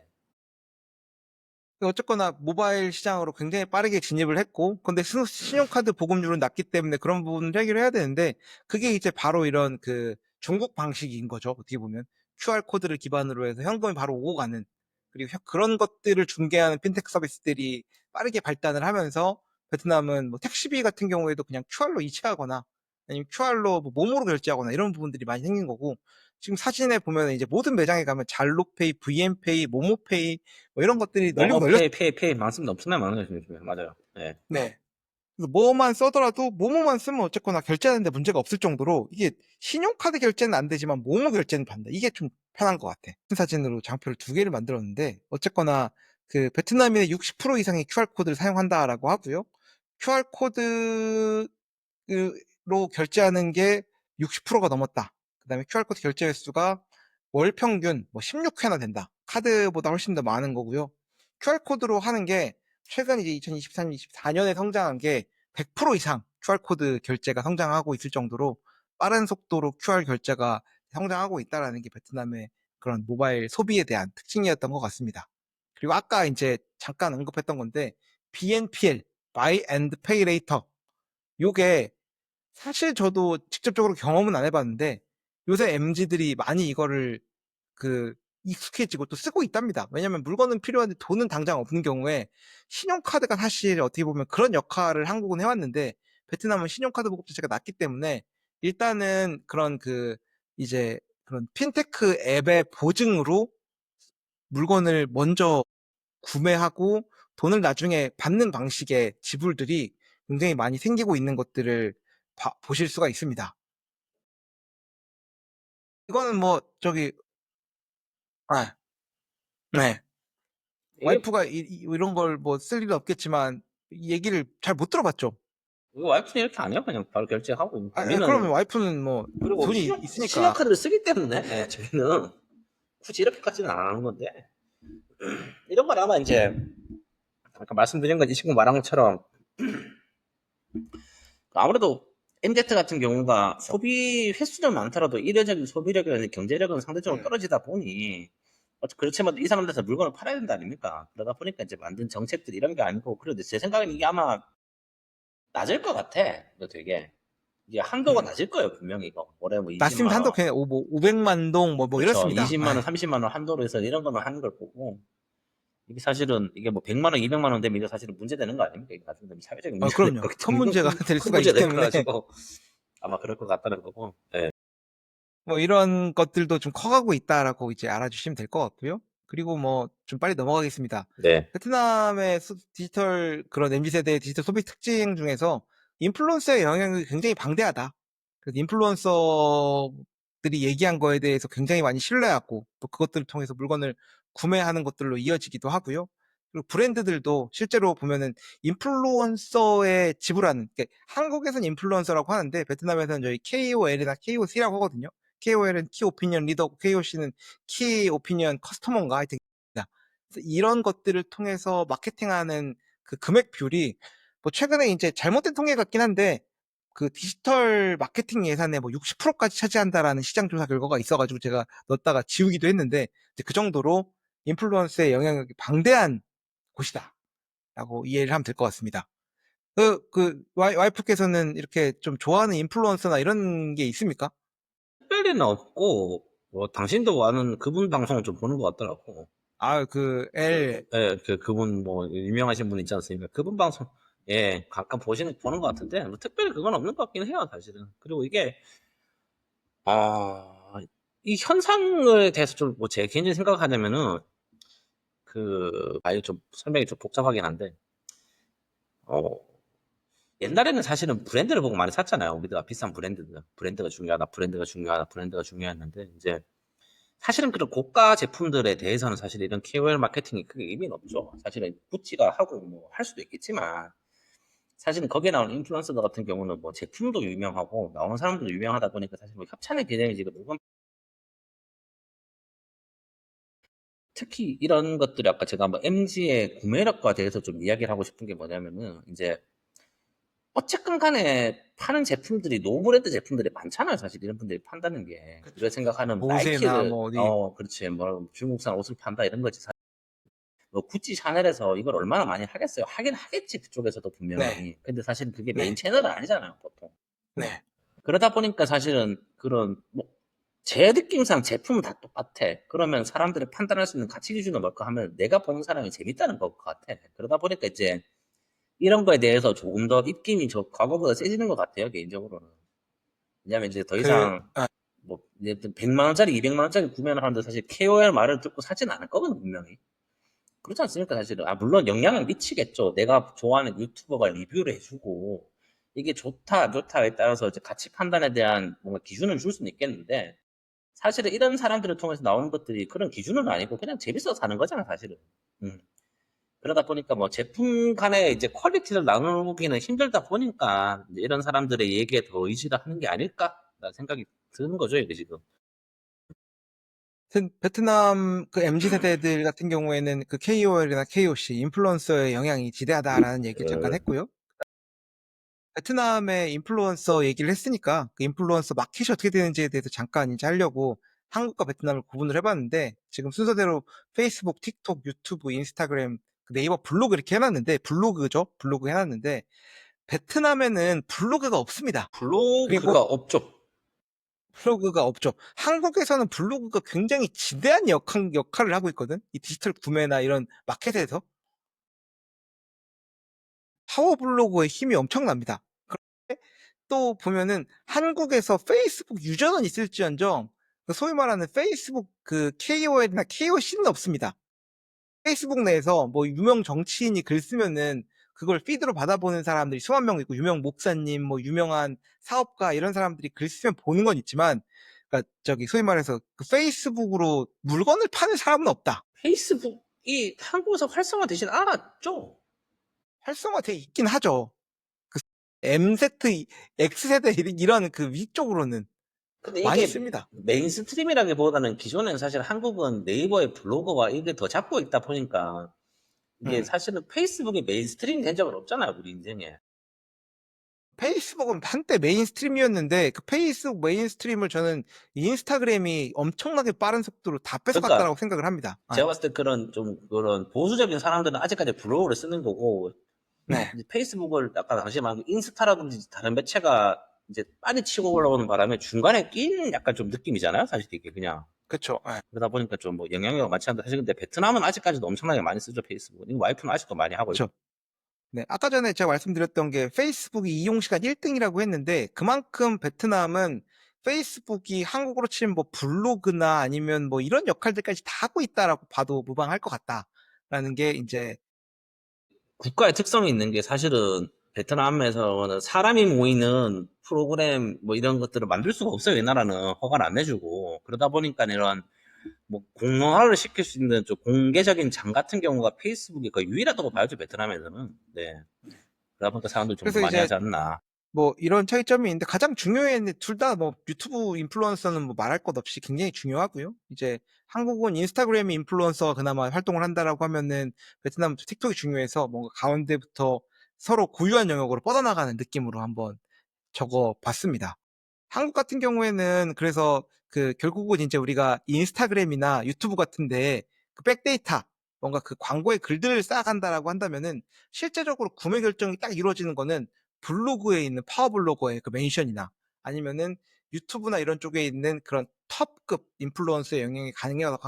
어쨌거나 모바일 시장으로 굉장히 빠르게 진입을 했고, 근데 신용카드 보급률은 낮기 때문에 그런 부분을 해결해야 되는데, 그게 이제 바로 이런 그 중국 방식인 거죠. 어떻게 보면 QR코드를 기반으로 해서 현금이 바로 오고 가는, 그리고 그런 것들을 중개하는 핀테크 서비스들이 빠르게 발달을 하면서 베트남은 뭐 택시비 같은 경우에도 그냥 QR로 이체하거나 아니면 QR로 뭐 몸으로 결제하거나 이런 부분들이 많이 생긴 거고, 지금 사진에 보면 이제 모든 매장에 가면 잘로페이, VN페이, 모모페이 뭐 이런 것들이 널리고 뭐뭐 널렸어요. 페이 많습니다. 엄청나게 많은 거죠. 요즘에. 맞아요. 네. 네. 뭐만 써더라도 모모만 쓰면 어쨌거나 결제하는데 문제가 없을 정도로, 이게 신용카드 결제는 안 되지만 모모 결제는 된다. 이게 좀 편한 것 같아. 사진으로 장표를 두 개를 만들었는데, 어쨌거나 그 베트남인의 60% 이상이 QR코드를 사용한다라고 하고요. QR코드로 결제하는 게 60%가 넘었다. 그 다음에 QR코드 결제 횟수가 월 평균 뭐 16회나 된다. 카드보다 훨씬 더 많은 거고요. QR코드로 하는 게 최근 이제 2023, 24년에 성장한 게 100% 이상 QR코드 결제가 성장하고 있을 정도로 빠른 속도로 QR 결제가 성장하고 있다라는 게 베트남의 그런 모바일 소비에 대한 특징이었던 것 같습니다. 그리고 아까 이제 잠깐 언급했던 건데, BNPL, Buy and Pay Later. 요게 사실 저도 직접적으로 경험은 안 해봤는데, 요새 MZ들이 많이 이거를 그 익숙해지고 또 쓰고 있답니다. 왜냐면 물건은 필요한데 돈은 당장 없는 경우에 신용카드가 사실 어떻게 보면 그런 역할을 한국은 해왔는데, 베트남은 신용카드 보급 자체가 낮기 때문에 일단은 그런 그 이제 그런 핀테크 앱의 보증으로 물건을 먼저 구매하고 돈을 나중에 받는 방식의 지불들이 굉장히 많이 생기고 있는 것들을 보실 수가 있습니다. 이거는 뭐 저기 아, 네. 이게 와이프가 이런 걸 뭐 쓸 일은 없겠지만 이 얘기를 잘 못 들어봤죠. 와이프는 이렇게 안 해요. 그냥 바로 결제하고. 그러면 우리는 와이프는 뭐 그리고 돈이 있으니까. 신용카드를 쓰기 때문에 저희는 굳이 이렇게까지는 안 하는 건데 이런 건 아마 이제 아까 말씀드린 건 이 친구 말한 것처럼 아무래도 MZ 같은 경우가 소비 횟수는 많더라도 일회적인 소비력이나 경제력은 상대적으로 떨어지다 보니 그렇지만 이 사람들한테 물건을 팔아야 된다 아닙니까? 그러다 보니까 이제 만든 정책들 이런 게 아니고 그래도 제 생각엔 이게 아마 낮을 것 같아. 이거 되게 이게 한도가 음. 낮을 거예요 분명히 이거 올해 뭐 맞습니다. 20만 한도 원 그냥 뭐 500만 동 뭐 그렇죠 이렇습니다. 20만 원 30만 원 한도로 해서 이런 거는 하는 걸 보고 이게 사실은 이게 뭐 100만 원 200만 원 되면 이거 사실은 문제되는 거 아닙니까? 이게 나중에 사회적인 문제가 될 그럼요. 거기 큰 때문에 이건 문제가 될 큰 수가 있기 문제가 될 때문에 거가지고 아마 그럴 것 같다는 거고. 네. 뭐 이런 것들도 좀 커가고 있다라고 이제 알아주시면 될 것 같고요. 그리고 뭐 좀 빨리 넘어가겠습니다. 네. 베트남의 디지털 그런 MZ세대의 디지털 소비 특징 중에서 인플루언서의 영향이 굉장히 방대하다. 그래서 인플루언서들이 얘기한 거에 대해서 굉장히 많이 신뢰하고 또 그것들을 통해서 물건을 구매하는 것들로 이어지기도 하고요. 그리고 브랜드들도 실제로 보면은 인플루언서에 지불하는, 그러니까 한국에서는 인플루언서라고 하는데 베트남에서는 저희 KOL이나 KOC라고 하거든요. KOL은 키 오피니언 리더고 KOC는 키 오피니언 커스터머인가 하여튼 이런 것들을 통해서 마케팅하는 그 금액 비율이 뭐 최근에 이제 잘못된 통계 같긴 한데 그 디지털 마케팅 예산의 뭐 60%까지 차지한다라는 시장 조사 결과가 있어가지고 제가 넣었다가 지우기도 했는데, 이제 그 정도로 인플루언서의 영향력이 방대한 곳이다라고 이해를 하면 될 것 같습니다. 와이프께서는 이렇게 좀 좋아하는 인플루언서나 이런 게 있습니까? 특별히는 없고 뭐 당신도 아는 그분 방송을 좀 보는 것 같더라고. 그분 뭐 유명하신 분 있지 않습니까? 그분 방송 예 가끔 보는 것 같은데 뭐 특별히 그건 없는 것 같긴 해요 사실은. 그리고 이게 이 현상에 대해서 좀 뭐 제 개인적인 생각하자면은 좀 설명이 좀 복잡하긴 한데 어 옛날에는 사실은 브랜드를 보고 많이 샀잖아요. 우리가 비싼 브랜드가 중요하다, 브랜드가 중요했는데 이제 사실은 그런 고가 제품들에 대해서는 사실 이런 KOL 마케팅이 크게 의미는 없죠. 사실은 구찌가 하고 뭐 할 수도 있겠지만 사실 거기에 나오는 인플루언서 같은 경우는 뭐 제품도 유명하고 나오는 사람들도 유명하다 보니까 사실 뭐 협찬의 개념이 지금 물건 특히 이런 것들이 아까 제가 뭐 MG의 구매력과 대해서 좀 이야기를 하고 싶은 게 뭐냐면은 이제 어쨌건 간에 파는 제품들이 노브랜드 제품들이 많잖아요. 사실 이런 분들이 판다는 게 우리가 그쵸. 생각하는 보세나 나이키를 뭐 어디 그렇지 뭐 중국산 옷을 판다 이런 거지. 뭐 구찌 샤넬에서 이걸 얼마나 많이 하겠어요. 하긴 하겠지 그쪽에서도 네. 분명히. 근데 사실 그게 메인 네. 채널은 아니잖아요 보통. 네. 그러다 보니까 사실은 그런 뭐 제 느낌상 제품은 다 똑같아. 그러면 사람들이 판단할 수 있는 가치 기준은 뭘까 하면 내가 보는 사람이 재밌다는 것 같아. 그러다 보니까 이제 이런 거에 대해서 조금 더 입김이 저 과거보다 세지는 것 같아요 개인적으로는. 왜냐면 이제 더 그 이상 아 뭐 이제 100만 원짜리 200만 원짜리 구매를 하는데 사실 KOL 말을 듣고 사진 않을 거거든 분명히. 그렇지 않습니까 사실은. 물론 영향을 미치겠죠. 내가 좋아하는 유튜버가 리뷰를 해주고 이게 좋다 안 좋다에 따라서 이제 가치 판단에 대한 뭔가 기준을 줄 수는 있겠는데 사실은 이런 사람들을 통해서 나오는 것들이 그런 기준은 아니고 그냥 재밌어서 사는 거잖아 사실은. 음. 그러다 보니까 뭐 제품 간의 이제 퀄리티를 나누기는 힘들다 보니까 이제 이런 사람들의 얘기에 더 의지를 하는 게 아닐까라는 생각이 드는 거죠 이게 지금. 베트남 그 MZ 세대들 같은 경우에는 그 KOL이나 KOC 인플루언서의 영향이 지대하다라는 얘기를 잠깐 어, 했고요. 베트남의 인플루언서 얘기를 했으니까 그 인플루언서 마켓이 어떻게 되는지에 대해서 잠깐 이제 하려고 한국과 베트남을 구분을 해봤는데 지금 순서대로 페이스북, 틱톡, 유튜브, 인스타그램, 그 네이버 블로그 이렇게 해놨는데 블로그죠? 블로그 해놨는데 베트남에는 블로그가 없습니다. 그리고 블로그가 없죠. 블로그가 없죠. 한국에서는 블로그가 굉장히 지대한 역할을 하고 있거든. 이 디지털 구매나 이런 마켓에서 파워 블로그의 힘이 엄청납니다. 또 보면은 한국에서 페이스북 유저는 있을지언정 그 소위 말하는 페이스북 그 KOL이나 KOC는 없습니다. 페이스북 내에서 뭐 유명 정치인이 글 쓰면은 그걸 피드로 받아보는 사람들이 수만 명 있고 유명 목사님, 뭐 유명한 사업가 이런 사람들이 글 쓰면 보는 건 있지만, 그러니까 저기 소위 말해서 그 페이스북으로 물건을 파는 사람은 없다. 페이스북이 한국에서 활성화 되진 않았죠. 활성화돼 있긴 하죠. 그 MZ, X세대 이런 그 위쪽으로는 근데 많이 이게 씁니다. 메인스트림이라기보다는 기존에는 사실 한국은 네이버의 블로거와 이게 더 잡고 있다 보니까 이게 음. 사실은 페이스북이 메인스트림이 된 적은 없잖아요, 우리 인생에. 페이스북은 한때 메인스트림이었는데 그 페이스북 메인스트림을 저는 인스타그램이 엄청나게 빠른 속도로 다 뺏어갔다고 그러니까 생각을 합니다. 제가 봤을 때 그런 보수적인 사람들은 아직까지 블로그를 쓰는 거고 네, 이제 페이스북을 아까 당시에 말한 인스타라든지 다른 매체가 이제 빨리 치고 올라오는 바람에 중간에 낀 약간 좀 느낌이잖아요, 사실 이게 그냥. 그렇죠. 네. 그러다 보니까 좀 뭐 영향력이 많지 않다. 사실 근데 베트남은 아직까지도 엄청나게 많이 쓰죠, 페이스북. 이거 와이프는 아직도 많이 하고 있고. 그렇죠. 네, 아까 전에 제가 말씀드렸던 게 페이스북이 이용 시간 1등이라고 했는데 그만큼 베트남은 페이스북이 한국으로 치면 뭐 블로그나 아니면 뭐 이런 역할들까지 다 하고 있다라고 봐도 무방할 것 같다라는 게 이제 국가의 특성이 있는 게 사실은 베트남에서는 사람이 모이는 프로그램 뭐 이런 것들을 만들 수가 없어요. 이 나라는 허가를 안 내주고. 그러다 보니까 이런 뭐 공론화를 시킬 수 있는 좀 공개적인 장 같은 경우가 페이스북이 거의 유일하다고 봐야죠, 베트남에서는. 네. 그러다 보니까 사람들이 좀 더 그래서 많이 이제 하지 않나. 뭐 이런 차이점이 있는데 가장 중요한 둘 다 뭐 유튜브 인플루언서는 뭐 말할 것 없이 굉장히 중요하고요. 이제 한국은 인스타그램 인플루언서가 그나마 활동을 한다라고 하면은 베트남 틱톡이 중요해서 뭔가 가운데부터 서로 고유한 영역으로 뻗어나가는 느낌으로 한번 적어 봤습니다. 한국 같은 경우에는 그래서 그 결국은 이제 우리가 인스타그램이나 유튜브 같은데 그 백데이터 뭔가 그 광고의 글들을 쌓아간다라고 한다면은 실제적으로 구매 결정이 딱 이루어지는 거는 블로그에 있는 파워블로거의 그 멘션이나 아니면은 유튜브나 이런 쪽에 있는 그런 톱급 인플루언서의 영향이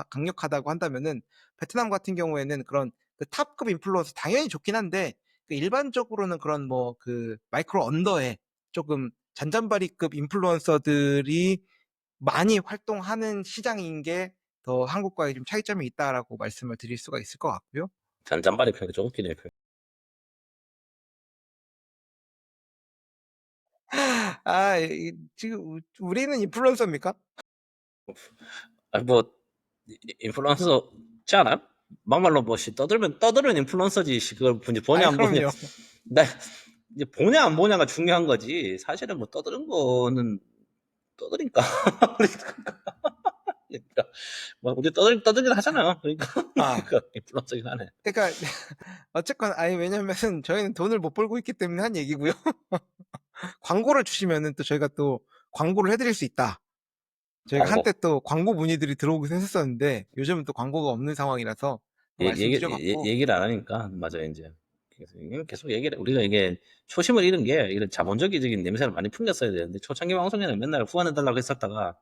강력하다고 한다면은 베트남 같은 경우에는 그런 그 탑급 인플루언서 당연히 좋긴 한데 그 일반적으로는 그런 뭐 그 마이크로 언더의 조금 잔잔바리급 인플루언서들이 많이 활동하는 시장인 게 더 한국과의 좀 차이점이 있다라고 말씀을 드릴 수가 있을 것 같고요. 잔잔바리 표현이 좀 웃기네요. 지금 우리는 인플루언서입니까? 뭐 인플루언서지 않아요? 막말로 뭐 떠들면 인플루언서지 그걸 보냐 안 보냐. 그럼요. 나 이제 보냐 안 보냐가 중요한 거지. 사실은 뭐 떠드는 거는 떠드니까. 그러니까 뭐 우리 떠들긴 하잖아요. 그러니까 아, 그러니까 인플루언서긴 하네. 그러니까 어쨌건 아니 왜냐면은 저희는 돈을 못 벌고 있기 때문에 한 얘기고요. 광고를 주시면은 또 저희가 또 광고를 해드릴 수 있다. 저희가 한때 광고. 또 광고 문의들이 들어오긴 했었는데 요즘은 또 광고가 없는 상황이라서 말씀드려봤고. 얘기를 안 하니까 맞아요 이제. 그래서 계속 얘기를 우리가 이게 초심을 잃은 게 이런 자본적인 냄새를 많이 풍겼어야 되는데 초창기 방송에는 맨날 후원해달라고 했었다가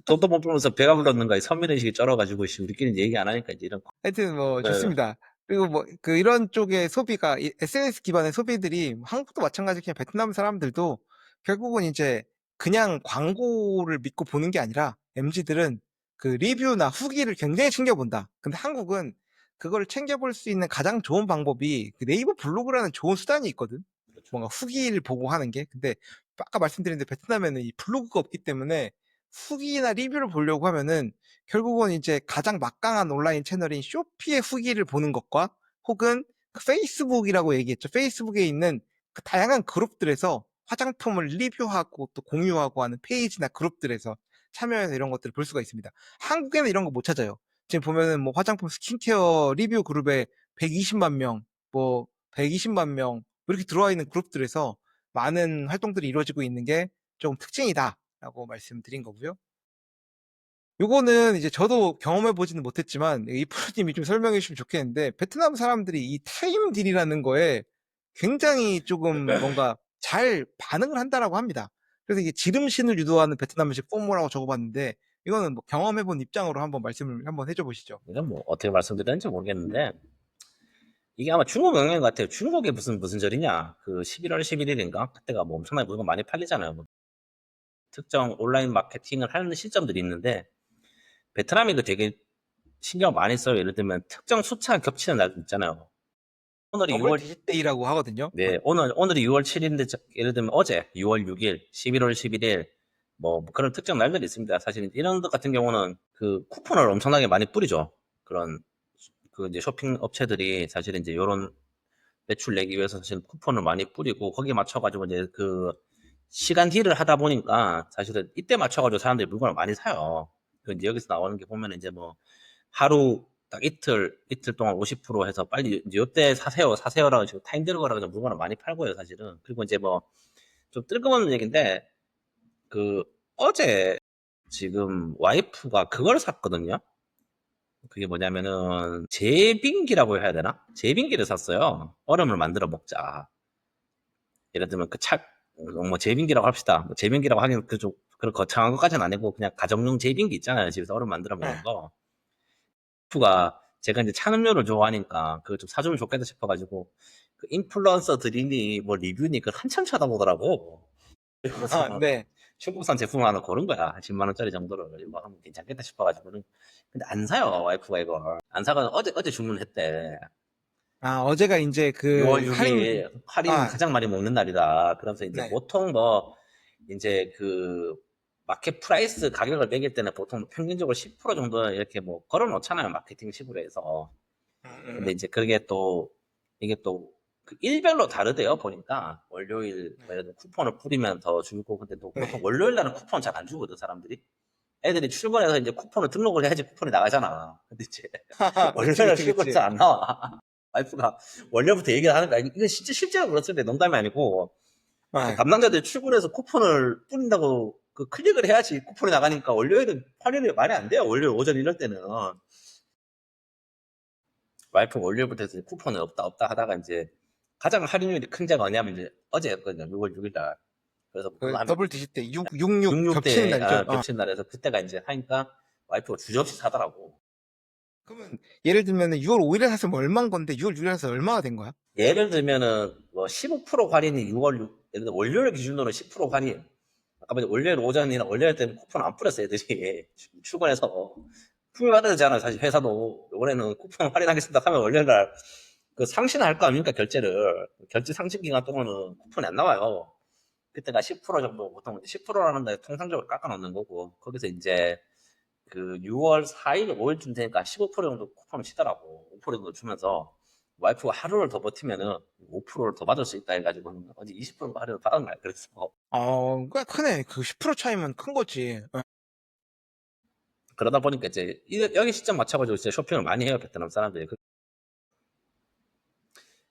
돈도 못 벌면서 배가 불렀는가 이 선민의식이 쩔어가지고 우리끼리 얘기 안 하니까 이제 이런 하여튼 뭐 네. 좋습니다. 그리고 뭐 그 이런 쪽의 소비가 SNS 기반의 소비들이 한국도 마찬가지 그냥 베트남 사람들도 결국은 이제 그냥 광고를 믿고 보는 게 아니라 MZ들은 그 리뷰나 후기를 굉장히 챙겨본다. 근데 한국은 그걸 챙겨볼 수 있는 가장 좋은 방법이 그 네이버 블로그라는 좋은 수단이 있거든. 그렇죠. 뭔가 후기를 보고 하는 게. 근데 아까 말씀드린 데 베트남에는 이 블로그가 없기 때문에 후기나 리뷰를 보려고 하면은 결국은 이제 가장 막강한 온라인 채널인 쇼피의 후기를 보는 것과 혹은 그 페이스북이라고 얘기했죠. 페이스북에 있는 그 다양한 그룹들에서 화장품을 리뷰하고 또 공유하고 하는 페이지나 그룹들에서 참여해서 이런 것들을 볼 수가 있습니다. 한국에는 이런 거 못 찾아요. 지금 보면은 뭐 화장품 스킨케어 리뷰 그룹에 120만 명, 뭐 120만 명 이렇게 들어와 있는 그룹들에서 많은 활동들이 이루어지고 있는 게 좀 특징이다라고 말씀드린 거고요. 요거는 이제 저도 경험해 보지는 못했지만 이 프로님이 좀 설명해 주시면 좋겠는데 베트남 사람들이 이 타임 딜이라는 거에 굉장히 조금 뭔가 잘 반응을 한다라고 합니다. 그래서 이게 지름신을 유도하는 베트남식 포무라고 적어봤는데 이거는 뭐 경험해 본 입장으로 한번 말씀을 한번 해줘 보시죠. 이건 뭐 어떻게 말씀드렸는지 모르겠는데 이게 아마 중국 영향인 것 같아요. 중국에 무슨 절이냐? 그 11월 11일인가? 그때가 뭐 엄청나게 물건 많이 팔리잖아요. 뭐 특정 온라인 마케팅을 하는 시점들이 있는데 베트남이 그 되게 신경 많이 써요. 예를 들면 특정 숫자 겹치는 날 있잖아요. 오늘이 더블 6월 디짓 데이라고 하거든요. 네, 오늘이 6월 7일인데 예를 들면 어제 6월 6일, 11월 11일 뭐 그런 특정 날들이 있습니다. 사실 이런 것 같은 경우는 그 쿠폰을 엄청나게 많이 뿌리죠. 그런 그 이제 쇼핑 업체들이 사실 이제 이런 매출 내기 위해서 사실 쿠폰을 많이 뿌리고 거기에 맞춰가지고 이제 그 시간 딜을 하다 보니까 사실은 이때 맞춰가지고 사람들이 물건을 많이 사요. 그 이제 여기서 나오는 게 보면 이제 뭐 하루 딱 이틀 동안 50% 해서 빨리 이제 요때 사세요라고 지금 타임 들어가라고 해서 물건을 많이 팔고요, 사실은. 그리고 이제 뭐 좀 뜬금없는 얘기인데 그 어제 지금 와이프가 그걸 샀거든요. 그게 뭐냐면은 제빙기라고 해야 되나? 제빙기를 샀어요. 얼음을 만들어 먹자. 예를 들면 뭐 제빙기라고 합시다. 뭐 제빙기라고 하긴 그좀 그런 거창한 것까지는 아니고 그냥 가정용 제빙기 있잖아요. 집에서 얼음 만들어 네. 먹는 거. 와이프가 제가 이제 찬 음료를 좋아하니까 그거 좀 사주면 좋겠다 싶어가지고 그 인플루언서들이니 뭐 리뷰니 그 한참 쳐다보더라고. 아, 그래서 네. 중국산 제품을 하나 고른 거야. 한 10만 원짜리 정도를 이거 하면 괜찮겠다 싶어가지고는. 근데 안 사요, 와이프가 이걸. 안 사가 어제 주문했대. 아, 어제가 이제 6월 그 할인, 6일 할인 아, 가장 많이 먹는 날이다. 그러면서 이제 네. 보통 뭐 이제 그 마켓 프라이스 가격을 매길 때는 보통 평균적으로 10% 정도 이렇게 뭐 걸어 놓잖아요. 마케팅식으로 해서. 근데 이제 그게 또 이게 또 그 일별로 다르대요. 보니까 월요일 뭐 예를 들어 쿠폰을 뿌리면 더 주고 근데 또 보통 네. 월요일 날은 쿠폰 잘 안 주거든 사람들이. 애들이 출근해서 이제 쿠폰을 등록을 해야지 쿠폰이 나가잖아. 근데 이제 월요일 그치, 날 그치, 출근 그치. 잘 안 나와. 와이프가 원래부터 얘기를 하는 거야. 이건 진짜 실제로 그렇던데 농담이 아니고 그 아, 담당자들이 출근해서 쿠폰을 뿌린다고 그 클릭을 해야지 쿠폰이 나가니까 월요일은 할인이 많이 안 돼요. 월요일 오전 이럴 때는. 와이프 월요일부터 이제 쿠폰이 없다 하다가 이제 가장 할인율이 큰 데가 어냐면 이제 어제였거든요. 6월 6일 날. 그래서 그거 그 하면 더블 디짓 때 66 겹치는 66대 날이죠. 겹친 날에서 그때가 이제 하니까 와이프가 주저없이 사더라고. 그러면 예를 들면 6월 5일에 샀으면 얼마인 건데 6월 6일에 사서 얼마가 된 거야? 예를 들면은 뭐 15% 할인이 6월 6, 예를 들어 월요일 기준으로 10% 할인. 아까 말한 월요일 오전이나 월요일 때는 쿠폰 안 뿌렸어 애들이 출근해서 품위받아야 되잖아요. 사실 회사도 이번에는 쿠폰 할인하겠습니다 하면 월요일 날 그 상신할 거 아닙니까 결제를 결제 상신 기간 동안은 쿠폰이 안 나와요. 그때가 10% 정도 보통 10%라는 데 통상적으로 깎아 놓는 거고 거기서 이제 그 6월 4일 5일쯤 되니까 15% 정도 쿠폰을 치더라고 5% 정도 주면서 와이프가 하루를 더 버티면은 5%를 더 받을 수 있다 해가지고 어제 20% 할인을 받은 거야. 그래서 꽤 크네. 그 10% 차이면 큰 거지. 그러다 보니까 이제 여기 시점 맞춰가지고 이제 쇼핑을 많이 해요. 베트남 사람들이.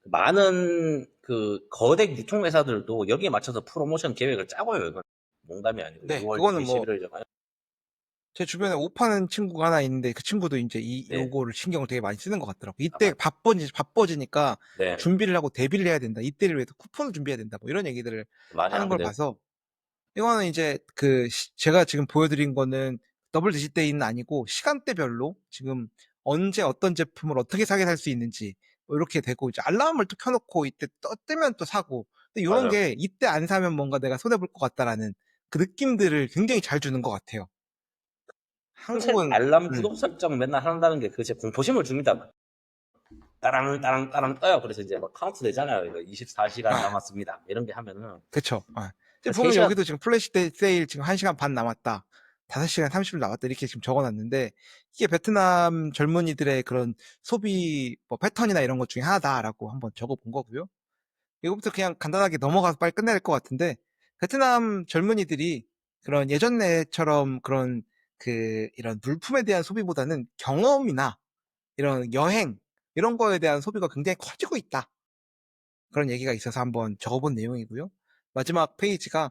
많은 그 거대 유통회사들도 여기에 맞춰서 프로모션 계획을 짜고요. 이건 농담이 아니고 네, 6월 그거는 6일, 뭐 11일 정도. 제 주변에 옷 파는 친구가 하나 있는데 그 친구도 이제 네, 요거를 신경을 되게 많이 쓰는 것 같더라고. 아, 이때 바빠지니까 네, 준비를 하고 대비를 해야 된다. 이때를 위해서 쿠폰을 준비해야 된다. 뭐 이런 얘기들을 맞아요. 하는 걸 근데 봐서 이거는 이제 제가 지금 보여드린 거는 더블 디짓데이는 아니고 시간대별로 지금 언제 어떤 제품을 어떻게 사게 살 수 있는지 뭐 이렇게 되고 이제 알람을 또 켜놓고 이때 뜨면 또 사고 근데 이런 맞아요. 게 이때 안 사면 뭔가 내가 손해볼 것 같다라는 그 느낌들을 굉장히 잘 주는 것 같아요. 항상 한국은 알람 구독 설정 맨날 한다는 게 그제 공포심을 줍니다. 따랑 따랑 따랑 떠요. 그래서 이제 막 카운트 되잖아요. 이거 24시간 아, 남았습니다. 이런 게 하면은 그쵸. 아. 지금 보면 3시간. 여기도 지금 플래시 세일 지금 1시간 반 남았다. 5시간 30분 남았다. 이렇게 지금 적어놨는데, 이게 베트남 젊은이들의 그런 소비 뭐 패턴이나 이런 것 중에 하나다라고 한번 적어본 거고요. 이거부터 그냥 간단하게 넘어가서 빨리 끝내야 될 것 같은데, 베트남 젊은이들이 그런 예전에처럼 그런 이런 물품에 대한 소비보다는 경험이나 이런 여행, 이런 거에 대한 소비가 굉장히 커지고 있다. 그런 얘기가 있어서 한번 적어본 내용이고요. 마지막 페이지가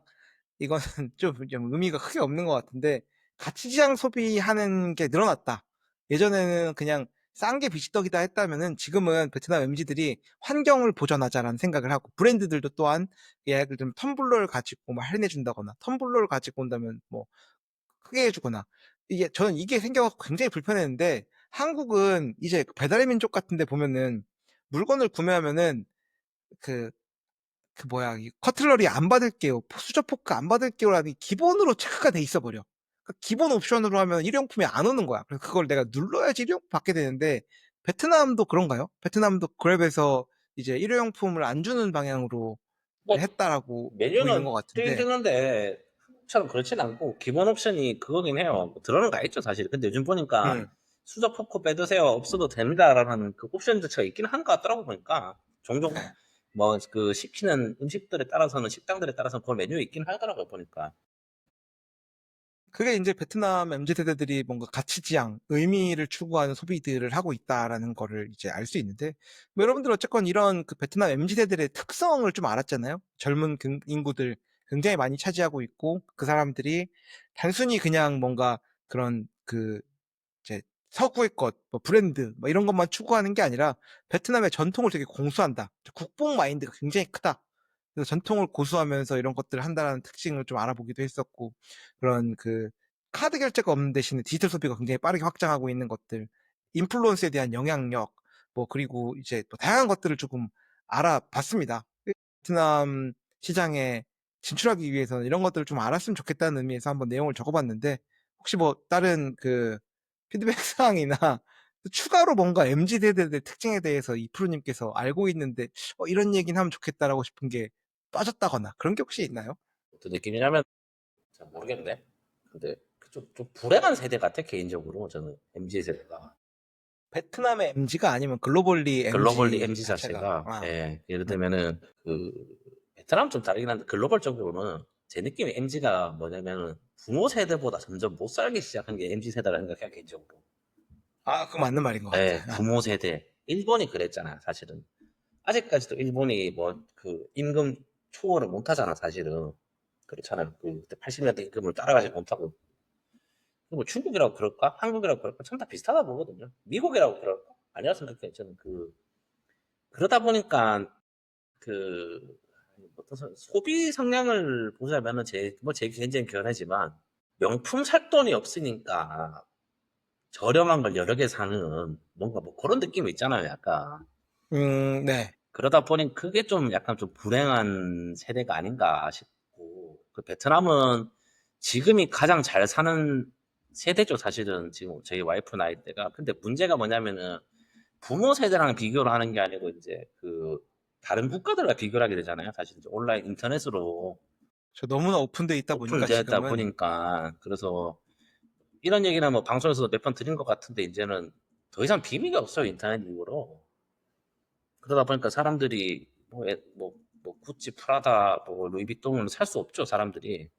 이거는 좀 의미가 크게 없는 것 같은데 가치지향 소비하는 게 늘어났다. 예전에는 그냥 싼 게 비지떡이다 했다면은 지금은 베트남 MZ들이 환경을 보전하자라는 생각을 하고 브랜드들도 또한 예를 들면 텀블러를 가지고 뭐 할인해 준다거나 텀블러를 가지고 온다면 뭐 크게 해주거나 저는 이게 생겨서 굉장히 불편했는데 한국은 이제 배달의 민족 같은 데 보면은 물건을 구매하면은 그 뭐야, 커틀러리 안 받을게요. 수저 포크 안 받을게요라는 기본으로 체크가 돼 있어 버려. 그러니까 기본 옵션으로 하면 일회용품이 안 오는 거야. 그래서 그걸 내가 눌러야지 일회용품 받게 되는데, 베트남도 그런가요? 베트남도 그랩에서 이제 일회용품을 안 주는 방향으로 뭐 했다라고 보이는 메뉴는 것 뜨긴 같은데, 뜨는데 한국처럼 그렇진 않고 기본 옵션이 그거긴 해요. 뭐 들어는 가 있죠 사실. 근데 요즘 보니까 음, 수저 포크 빼드세요 없어도 됩니다라는 그 옵션 자체가 있긴 한 것 같더라고 보니까 종종 뭐 그 시키는 음식들에 따라서는 식당들에 따라서 그 메뉴에 있긴 하더라고요 보니까. 그게 이제 베트남 MZ세대들이 뭔가 가치지향, 의미를 추구하는 소비들을 하고 있다라는 거를 이제 알 수 있는데, 뭐 여러분들 어쨌건 이런 베트남 MZ세대들의 특성을 좀 알았잖아요. 젊은 인구들 굉장히 많이 차지하고 있고, 그 사람들이 단순히 그냥 뭔가 그런 이제 서구의 것, 뭐 브랜드, 뭐 이런 것만 추구하는 게 아니라 베트남의 전통을 되게 공수한다. 국뽕 마인드가 굉장히 크다. 그래서 전통을 고수하면서 이런 것들을 한다는 특징을 좀 알아보기도 했었고, 그런 카드 결제가 없는 대신에 디지털 소비가 굉장히 빠르게 확장하고 있는 것들, 인플루언스에 대한 영향력, 뭐 그리고 이제 또 다양한 것들을 조금 알아봤습니다. 베트남 시장에 진출하기 위해서는 이런 것들을 좀 알았으면 좋겠다는 의미에서 한번 내용을 적어봤는데, 혹시 뭐 다른 피드백 사항이나 추가로 뭔가 MZ 세대들의 특징에 대해서 이프로님께서 알고 있는데 이런 얘기는 하면 좋겠다라고 싶은 게 빠졌다거나 그런 게 혹시 있나요? 어떤 느낌이냐면 잘 모르겠네. 근데 좀 불행한 세대 같아 개인적으로 저는 MZ 세대가. 베트남의 MZ가 아니면 글로벌리 글로벌리 MZ MZ 자체가 자체가 예를 음. 들면은 그 베트남 좀 다르긴 한데 글로벌적으로는 제 느낌이 MZ가 뭐냐면은 부모 세대보다 점점 못 살기 시작한 게 MZ 세대라는 생각해요 개인적으로. 그거 맞는 말인 것 예, 같아요. 부모 세대. 일본이 그랬잖아요 사실은. 아직까지도 일본이 뭐 그 임금 초월을 못 하잖아 사실은. 그렇잖아요. 그때 80년대 임금을 따라가지 못하고. 뭐 중국이라고 그럴까? 한국이라고 그럴까? 참 다 비슷하다 보거든요. 미국이라고 그럴까? 아니라 생각해요. 저는 그러다 보니까 그 어떤 소비 성향을 보자면은 제 개인적인 견해지만 명품 살 돈이 없으니까 저렴한 걸 여러 개 사는 뭔가 뭐 그런 느낌이 있잖아요, 약간. 네. 그러다 보니 그게 좀 약간 좀 불행한 세대가 아닌가 싶고, 그 베트남은 지금이 가장 잘 사는 세대죠, 사실은. 지금 저희 와이프 나이대가. 근데 문제가 뭐냐면은 부모 세대랑 비교를 하는 게 아니고 이제 다른 국가들과 비교를 하게 되잖아요. 사실 이제 온라인 인터넷으로 저 너무나 오픈돼 있다 보니까 오픈되었다 지금은 보니까 그래서 이런 얘기는 뭐 방송에서도 몇 번 드린 것 같은데 이제는 더 이상 비밀이 없어요 인터넷 이후로. 그러다 보니까 사람들이 뭐 구찌, 프라다, 뭐 루이비통을 살 수 없죠, 사람들이.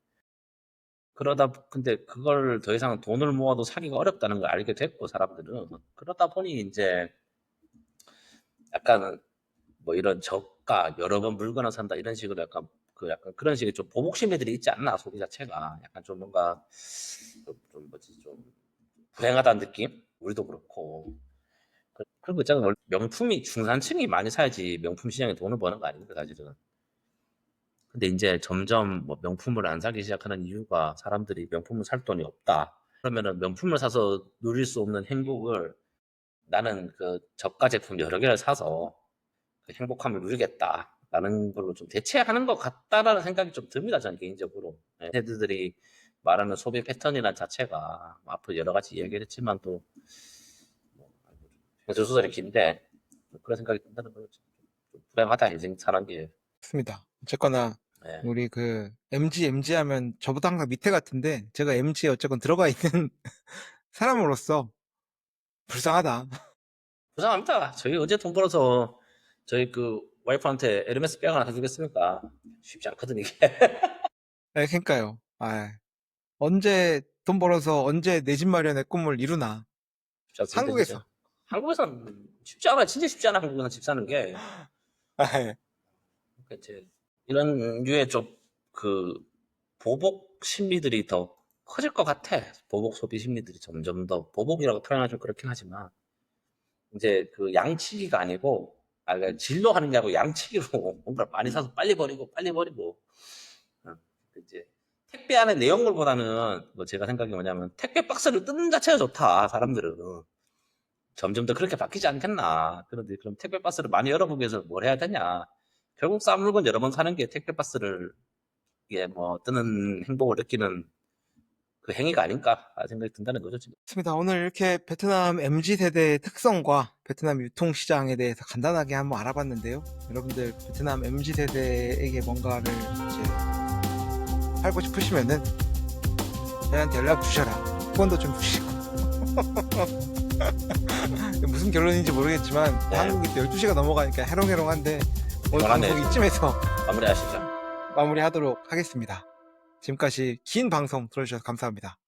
근데 그걸 더 이상 돈을 모아도 사기가 어렵다는 걸 알게 됐고, 사람들은. 그러다 보니 이제 약간 뭐 이런 저가, 여러 번 물건을 산다, 이런 식으로 약간 그런 식의 좀 보복 심리들이 있지 않나, 소비 자체가. 약간 좀 뭔가, 좀 불행하다는 느낌? 우리도 그렇고. 그리고 있잖아, 명품이 중산층이 많이 사야지 명품 시장에 돈을 버는 거 아닙니까, 사실은. 근데 이제 점점 뭐 명품을 안 사기 시작하는 이유가 사람들이 명품을 살 돈이 없다. 그러면은 명품을 사서 누릴 수 없는 행복을 나는 그 저가 제품 여러 개를 사서 그 행복함을 누리겠다. 라는 걸로 좀 대체하는 것 같다라는 생각이 좀 듭니다, 저는 개인적으로. 네, 세대들이 말하는 소비 패턴이란 자체가 뭐 앞으로 여러 가지 이야기를 했지만 또 수설이 긴데 그런 생각이 든다는 거죠. 좀 불행하다, 인생 사는 게. 맞습니다. 어쨌거나 네. 우리 그 MG 하면 저보다 항상 밑에 같은데 제가 MG에 어쨌건 들어가 있는 사람으로서 불쌍하다. 부상합니다. 저희 어제 돈 벌어서 저희 그 와이프한테 에르메스 백 하나 사주겠습니까? 쉽지 않거든 이게. 네, 그러니까요. 언제 돈 벌어서 언제 내 집 마련의 꿈을 이루나. 쉽지 않습니다 한국에서. 진짜. 한국에서는 쉽지 않아. 진짜 쉽지 않아. 한국에서 집 사는 게. 아, 그러니까 이제 이런 류의 좀 그 보복 심리들이 더 커질 것 같아. 보복 소비 심리들이 점점 더 보복이라고 표현하기 좀 그렇긴 하지만 이제 그 양치기가 아니고 그러니까 진로 하는 게 아니고 양치기로 뭔가를 많이 사서 빨리 버리고 어, 이제 택배하는 내용물보다는 뭐 제가 생각이 뭐냐면 택배 박스를 뜯는 자체가 좋다, 사람들은. 점점 더 그렇게 바뀌지 않겠나. 그런데 그럼 택배 박스를 많이 열어보기 위해서 뭘 해야 되냐. 결국 싼 물건 여러 번 사는 게 택배 박스를 이게 뭐 뜨는 행복을 느끼는 그 행위가 아닌가 생각이 든다는 거죠, 지금. 맞습니다. 오늘 이렇게 베트남 MZ 세대의 특성과 베트남 유통시장에 대해서 간단하게 한번 알아봤는데요. 여러분들 베트남 MZ 세대에게 뭔가를 이제 팔고 싶으시면은 저희한테 연락 주셔라. 후원도 좀 주시고. 무슨 결론인지 모르겠지만 네. 한국이 또 12시가 넘어가니까 해롱해롱한데 오늘 시원하네요, 방송 이쯤에서 마무리하시죠. 마무리하도록 하겠습니다. 지금까지 긴 방송 들어주셔서 감사합니다.